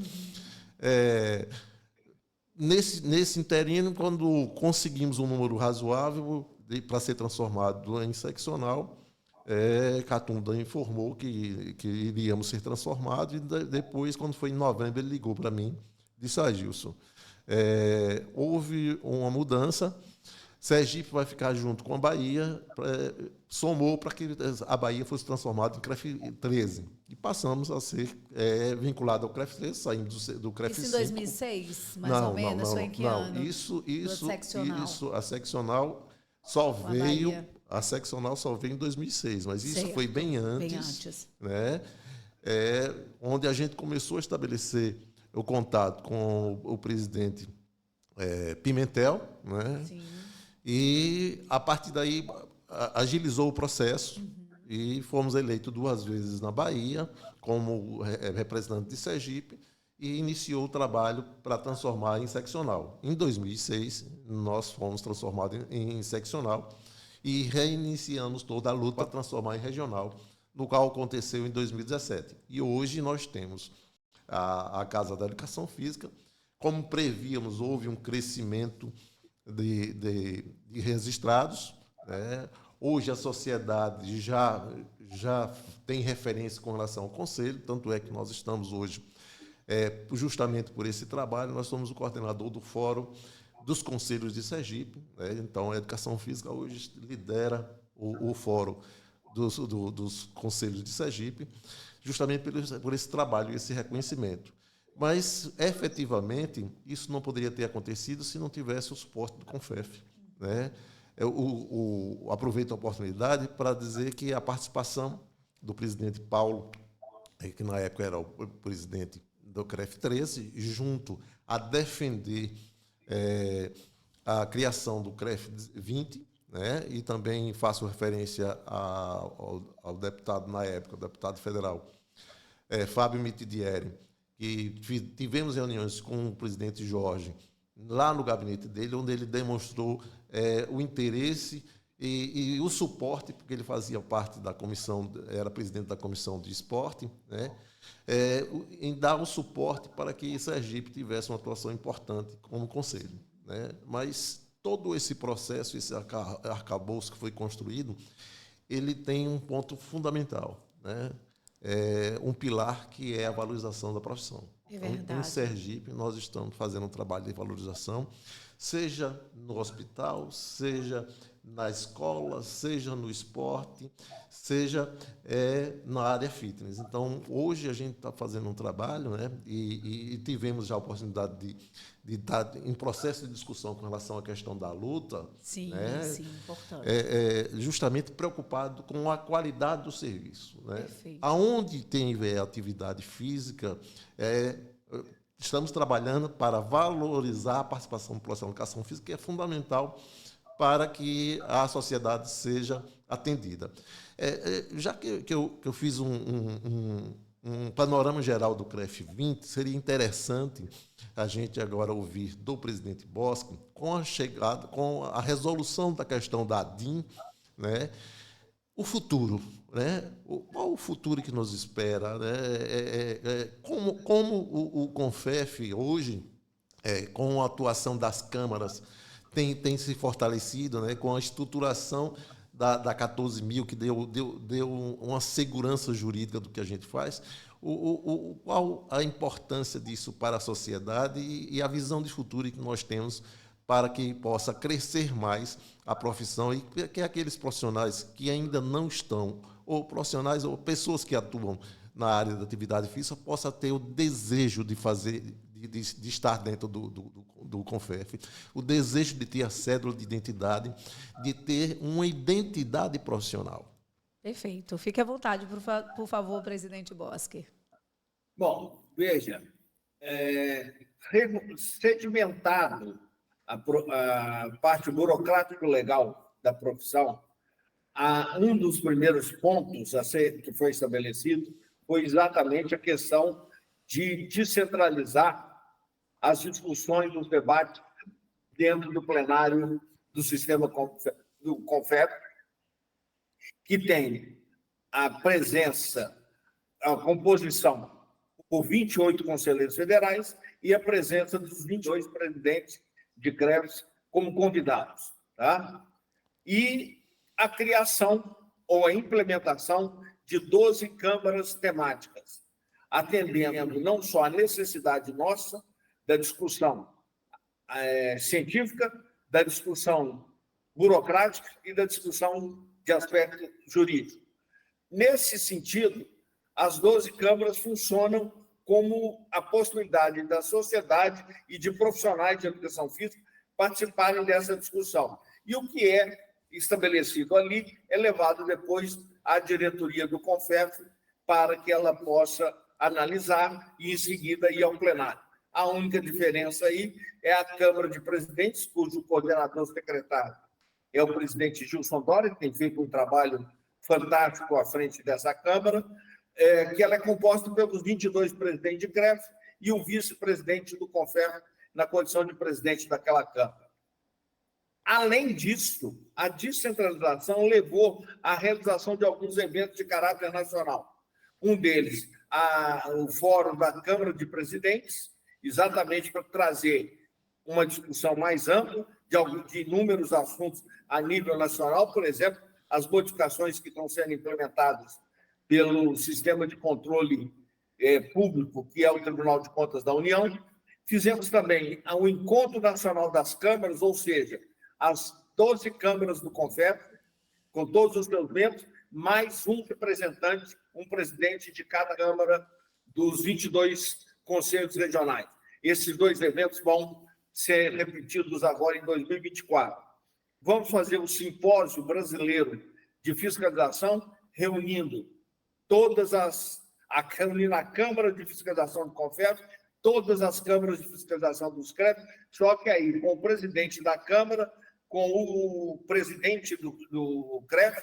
Nesse interino, quando conseguimos um número razoável para ser transformado em seccional, Catunda informou que iríamos ser transformados, e depois, quando foi em novembro, ele ligou para mim e disse, Gilson, houve uma mudança, Sergipe vai ficar junto com a Bahia, somou para que a Bahia fosse transformada em CREF 13. E passamos a ser vinculados ao CREF 13, saímos do CREF 5. Isso em 2006, mais ou menos? Foi em que ano? Isso, a seccional só veio... A seccional só veio em 2006, mas isso foi bem antes. Né? Onde a gente começou a estabelecer o contato com o presidente Pimentel, né? Sim. E, a partir daí, agilizou o processo e fomos eleitos 2 vezes na Bahia, como representante de Sergipe, e iniciou o trabalho para transformar em seccional. Em 2006, nós fomos transformados em seccional e reiniciamos toda a luta para transformar em regional, no qual aconteceu em 2017. E hoje nós temos a Casa da Educação Física. Como prevíamos, houve um crescimento de registrados, né? Hoje a sociedade já tem referência com relação ao Conselho, tanto é que nós estamos hoje Justamente por esse trabalho, nós somos o coordenador do Fórum dos Conselhos de Sergipe, né? Então, a Educação Física hoje lidera o Fórum dos Conselhos de Sergipe, justamente por esse trabalho, esse reconhecimento. Mas, efetivamente, isso não poderia ter acontecido se não tivesse o suporte do CONFEF, né? Aproveito a oportunidade para dizer que a participação do presidente Paulo, que na época era o presidente do CREF 13, junto a defender a criação do CREF 20, né? E também faço referência ao deputado na época, o deputado federal Fábio Mitidieri, que tivemos reuniões com o presidente Jorge lá no gabinete dele, onde ele demonstrou o interesse e o suporte, porque ele fazia parte da comissão, era presidente da comissão de esporte, né? Em dar o suporte para que Sergipe tivesse uma atuação importante como conselho, né? Mas todo esse processo, esse arcabouço que foi construído, ele tem um ponto fundamental, né? Um pilar que é a valorização da profissão. É verdade. Então, em Sergipe, nós estamos fazendo um trabalho de valorização, seja no hospital, seja na escola, seja no esporte, seja na área fitness. Então, hoje a gente está fazendo um trabalho, né? E tivemos já a oportunidade de estar em processo de discussão com relação à questão da luta. Sim, né? sim, importante. Justamente preocupado com a qualidade do serviço. Né? Perfeito. Aonde tem atividade física, estamos trabalhando para valorizar a participação do profissional de educação física, que é fundamental para que a sociedade seja atendida. Já que eu fiz um panorama geral do CREF 20, seria interessante a gente agora ouvir do presidente Boschi, com a resolução da questão da ADIM, né? O futuro, né? Qual o futuro que nos espera? Né? Como o CONFEF hoje, com a atuação das câmaras, tem se fortalecido, né? Com a estruturação da 14.000, que deu uma segurança jurídica do que a gente faz. Qual a importância disso para a sociedade e a visão de futuro que nós temos para que possa crescer mais a profissão e que aqueles profissionais que ainda não estão, ou profissionais ou pessoas que atuam na área da atividade física, possam ter o desejo de fazer, de estar dentro do CONFEF, o desejo de ter a cédula de identidade, de ter uma identidade profissional. Perfeito. Fique à vontade, por favor, presidente Boschi. Bom, veja, sedimentado a parte burocrático-legal da profissão, um dos primeiros pontos que foi estabelecido foi exatamente a questão de descentralizar as discussões, os debates dentro do plenário do sistema do CONFEF, que tem a presença, a composição por 28 conselheiros federais e a presença dos 22 presidentes de CREFs como convidados. Tá? E a criação ou a implementação de 12 câmaras temáticas, atendendo não só a necessidade nossa da discussão científica, da discussão burocrática e da discussão de aspecto jurídico. Nesse sentido, as 12 câmaras funcionam como a possibilidade da sociedade e de profissionais de educação física participarem dessa discussão. E o que é estabelecido ali é levado depois à diretoria do CONFEF para que ela possa analisar e, em seguida, ir ao plenário. A única diferença aí é a Câmara de Presidentes, cujo coordenador secretário é o presidente Gilson Dória, que tem feito um trabalho fantástico à frente dessa Câmara, que ela é composta pelos 22 presidentes de CREF e o vice-presidente do CONFEF na condição de presidente daquela Câmara. Além disso, a descentralização levou à realização de alguns eventos de caráter nacional. Um deles, o Fórum da Câmara de Presidentes, exatamente para trazer uma discussão mais ampla de inúmeros assuntos a nível nacional, por exemplo, as modificações que estão sendo implementadas pelo sistema de controle público, que é o Tribunal de Contas da União. Fizemos também o Encontro Nacional das Câmaras, ou seja, as 12 câmaras do CONFEF, com todos os seus membros, mais um representante, um presidente de cada câmara dos 22 conselhos regionais. Esses 2 eventos vão ser repetidos agora em 2024. Vamos fazer o Simpósio Brasileiro de Fiscalização, reunindo reunindo a Câmara de Fiscalização do CONFEF, todas as câmaras de fiscalização dos CREF, só que aí com o presidente da Câmara, com o presidente do CREF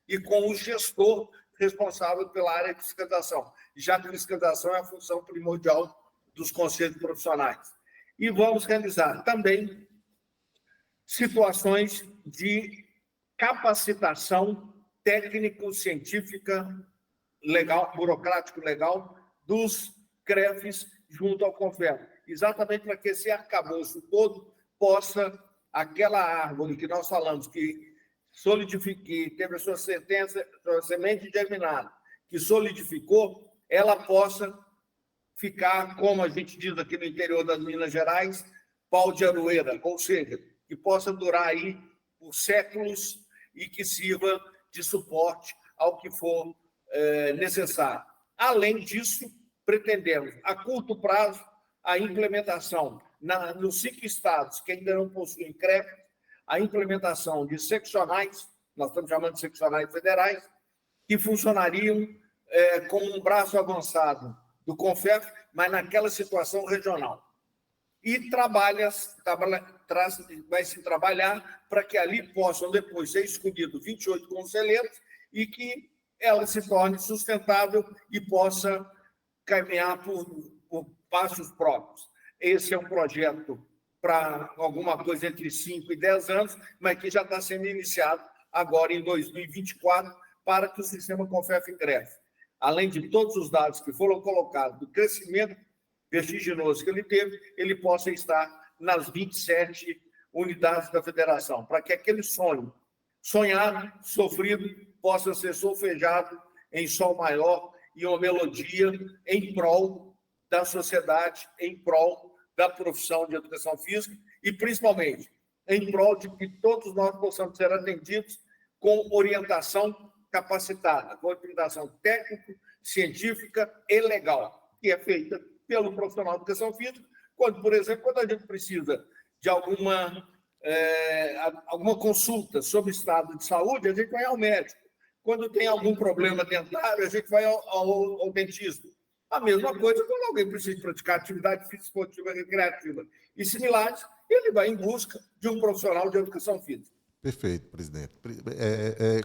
e com o gestor responsável pela área de fiscalização, já que a fiscalização é a função primordial dos conselhos profissionais. E vamos realizar também situações de capacitação técnico-científica, legal, burocrático-legal, dos CREFs junto ao CONFEF, exatamente para que esse arcabouço todo possa, aquela árvore que nós falamos, que teve a sua sentença, sua semente germinada, que solidificou, ela possa ficar, como a gente diz aqui no interior das Minas Gerais, pau de aroeira, ou seja, que possa durar aí por séculos e que sirva de suporte ao que for necessário. Além disso, pretendemos, a curto prazo, a implementação nos 5 estados que ainda não possuem CREF, a implementação de seccionais, nós estamos chamando de seccionais federais, que funcionariam como um braço avançado do CONFEF, mas naquela situação regional. E vai se trabalhar para que ali possam depois ser escolhidos 28 conselheiros e que ela se torne sustentável e possa caminhar por passos próprios. Esse é um projeto para alguma coisa entre 5 e 10 anos, mas que já está sendo iniciado agora em 2024 para que o sistema CONFEF cresça. Além de todos os dados que foram colocados do crescimento vertiginoso que ele teve, ele possa estar nas 27 unidades da federação, para que aquele sonho sonhado, sofrido, possa ser solfejado em sol maior e uma melodia em prol da sociedade, em prol da profissão de educação física e, principalmente, em prol de que todos nós possamos ser atendidos com orientação capacitada, com orientação técnica, científica e legal, que é feita pelo profissional de educação física, por exemplo, quando a gente precisa de alguma consulta sobre estado de saúde, a gente vai ao médico. Quando tem algum problema dentário, a gente vai ao dentista. A mesma coisa quando alguém precisa praticar atividade física, esportiva, recreativa e similares, ele vai em busca de um profissional de educação física. Perfeito, presidente.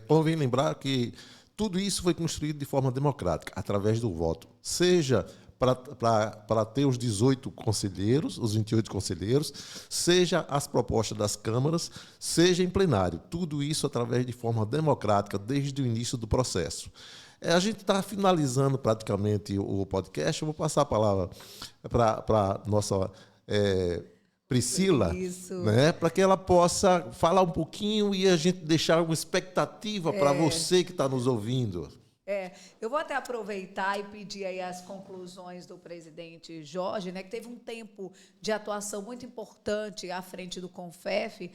Convém lembrar que tudo isso foi construído de forma democrática, através do voto, seja para ter os 18 conselheiros, os 28 conselheiros, seja as propostas das câmaras, seja em plenário. Tudo isso através de forma democrática, desde o início do processo. A gente está finalizando praticamente o podcast. Eu vou passar a palavra para a nossa Priscila, né, para que ela possa falar um pouquinho e a gente deixar uma expectativa para você que está nos ouvindo. Eu vou até aproveitar e pedir aí as conclusões do presidente Jorge, né, que teve um tempo de atuação muito importante à frente do CONFEF,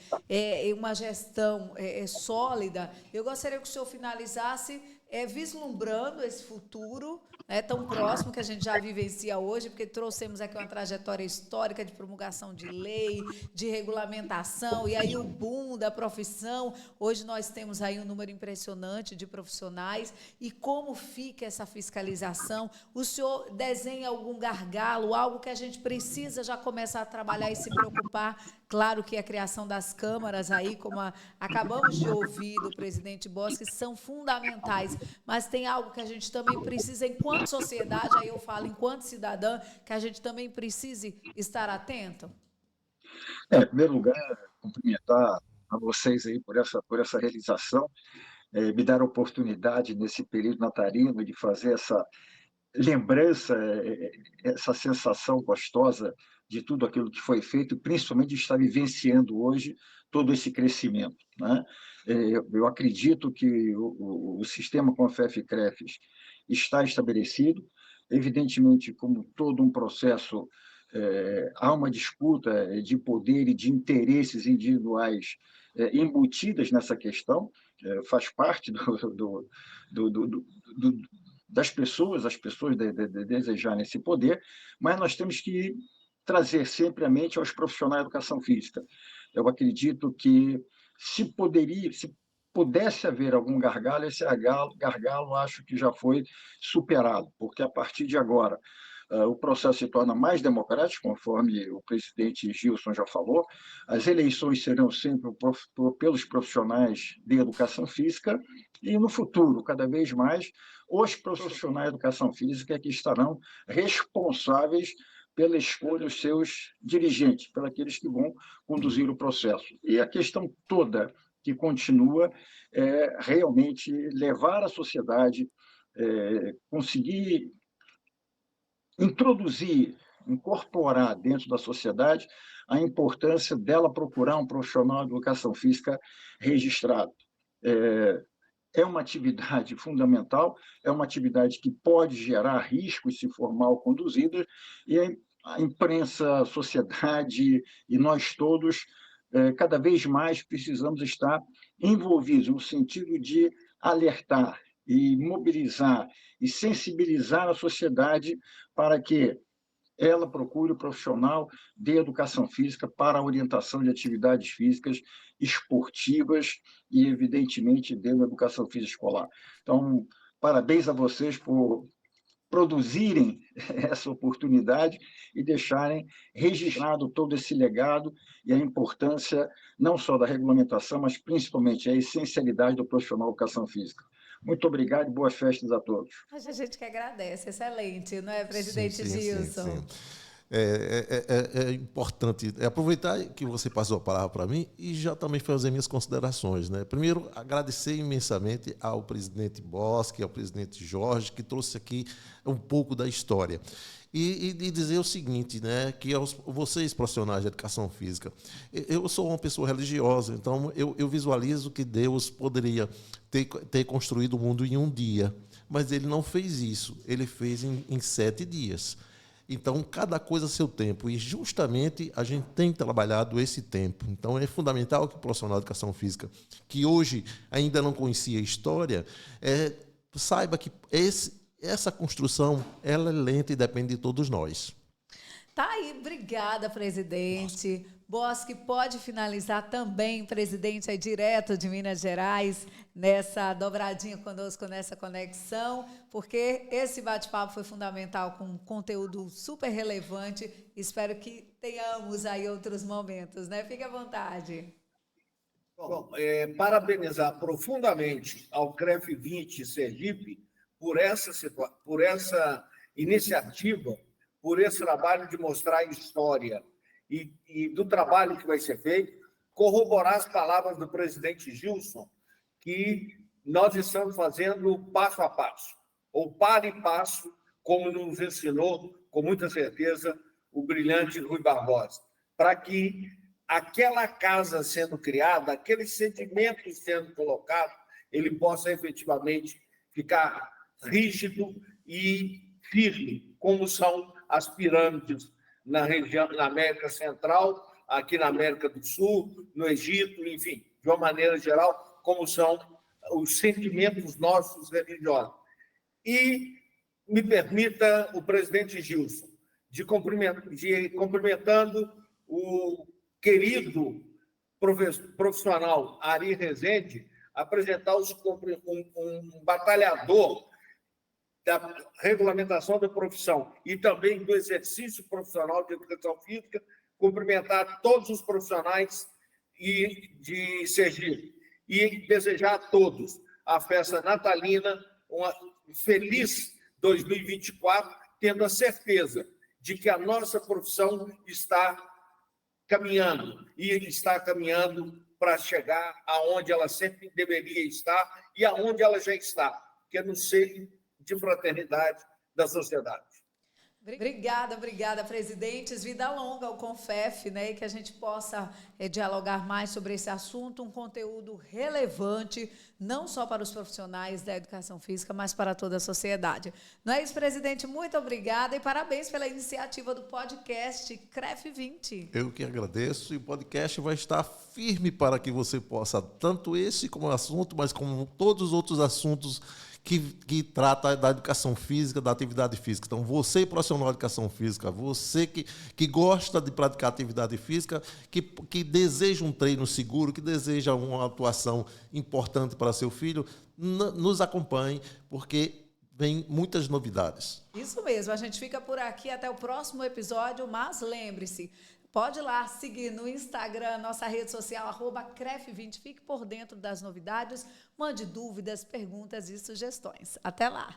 uma gestão sólida. Eu gostaria que o senhor finalizasse vislumbrando esse futuro tão próximo que a gente já vivencia hoje, porque trouxemos aqui uma trajetória histórica de promulgação de lei, de regulamentação, e aí o boom da profissão. Hoje nós temos aí um número impressionante de profissionais. E como fica essa fiscalização? O senhor desenha algum gargalo, algo que a gente precisa já começar a trabalhar e se preocupar? Claro que a criação das câmaras aí, como acabamos de ouvir do presidente Bosque, são fundamentais, mas tem algo que a gente também precisa, enquanto sociedade, aí eu falo enquanto cidadã, que a gente também precise estar atento? Em primeiro lugar, cumprimentar a vocês aí por essa realização, me dar a oportunidade nesse período natalino de fazer essa lembrança, essa sensação gostosa de tudo aquilo que foi feito, principalmente de estar vivenciando hoje todo esse crescimento, né? Eu acredito que o sistema CONFEF-CREFES está estabelecido, Evidentemente, como todo um processo, há uma disputa de poder e de interesses individuais embutidas nessa questão, faz parte do, do, do, do, das pessoas, as pessoas desejarem esse poder, mas nós temos que trazer sempre à mente aos profissionais da educação física. Eu acredito que se pudesse haver algum gargalo, esse gargalo acho que já foi superado, porque a partir de agora o processo se torna mais democrático, conforme o presidente Gilson já falou. As eleições serão sempre pelos profissionais de educação física e, no futuro, cada vez mais, os profissionais de educação física que estarão responsáveis pela escolha dos seus dirigentes, pelos aqueles que vão conduzir o processo. E a questão toda que continua é realmente levar a sociedade, conseguir introduzir, incorporar dentro da sociedade a importância dela procurar um profissional de educação física registrado. É uma atividade fundamental, é uma atividade que pode gerar riscos se for mal conduzida, e a imprensa, a sociedade e nós todos, cada vez mais precisamos estar envolvidos no sentido de alertar e mobilizar e sensibilizar a sociedade para que ela procure o profissional de educação física para a orientação de atividades físicas esportivas e, evidentemente, dentro da educação física escolar. Então, parabéns a vocês por produzirem essa oportunidade e deixarem registrado todo esse legado e a importância não só da regulamentação, mas principalmente a essencialidade do profissional de educação física. Muito obrigado e boas festas a todos. A gente que agradece, excelente, não é, presidente Sim, Gilson? sim. É importante aproveitar que você passou a palavra para mim e já também fazer minhas considerações, né? Primeiro, agradecer imensamente ao presidente Bosque, ao presidente Jorge, que trouxe aqui um pouco da história. E dizer o seguinte, né, que vocês, profissionais de educação física, eu sou uma pessoa religiosa, então eu visualizo que Deus poderia ter construído o mundo em um dia, mas ele não fez isso, ele fez em 7 dias. Então, cada coisa a seu tempo. E, justamente, a gente tem trabalhado esse tempo. Então, é fundamental que o profissional de educação física, que hoje ainda não conhecia a história, saiba que essa construção ela é lenta e depende de todos nós. Tá aí, obrigada, presidente. Bosque, pode finalizar também, presidente, aí direto de Minas Gerais, nessa dobradinha conosco, nessa conexão, porque esse bate-papo foi fundamental, com um conteúdo super relevante. Espero que tenhamos aí outros momentos, né? Fique à vontade. Bom, parabenizar profundamente ao CREF 20 Sergipe por essa iniciativa, por esse trabalho de mostrar a história e do trabalho que vai ser feito, corroborar as palavras do presidente Gilson, que nós estamos fazendo passo a passo, ou para e passo, como nos ensinou, com muita certeza, o brilhante Rui Barbosa, para que aquela casa sendo criada, aquele sentimento sendo colocado, ele possa efetivamente ficar rígido e firme, como são as pirâmides na região, na América Central, aqui na América do Sul, no Egito, enfim, de uma maneira geral, como são os sentimentos nossos religiosos. E me permita o presidente Gilson, cumprimentando o querido profissional Ari Rezende, apresentar um batalhador da regulamentação da profissão e também do exercício profissional de educação física, cumprimentar todos os profissionais de Sergipe e desejar a todos a festa natalina, uma feliz 2024, tendo a certeza de que a nossa profissão está caminhando para chegar aonde ela sempre deveria estar e aonde ela já está, que é no seio de fraternidade da sociedade. Obrigada, presidentes. Vida longa ao Confef, né? E que a gente possa dialogar mais sobre esse assunto, um conteúdo relevante, não só para os profissionais da educação física, mas para toda a sociedade. Não é isso, presidente? Muito obrigada e parabéns pela iniciativa do podcast CREF 20. Eu que agradeço, e o podcast vai estar firme para que você possa, tanto esse como assunto, mas como todos os outros assuntos que trata da educação física, da atividade física. Então, você, profissional de educação física, você que gosta de praticar atividade física, que deseja um treino seguro, que deseja uma atuação importante para seu filho, nos acompanhe, porque vem muitas novidades. Isso mesmo, a gente fica por aqui até o próximo episódio, mas lembre-se, pode ir lá seguir no Instagram, nossa rede social, @CREF20. Fique por dentro das novidades, mande dúvidas, perguntas e sugestões. Até lá!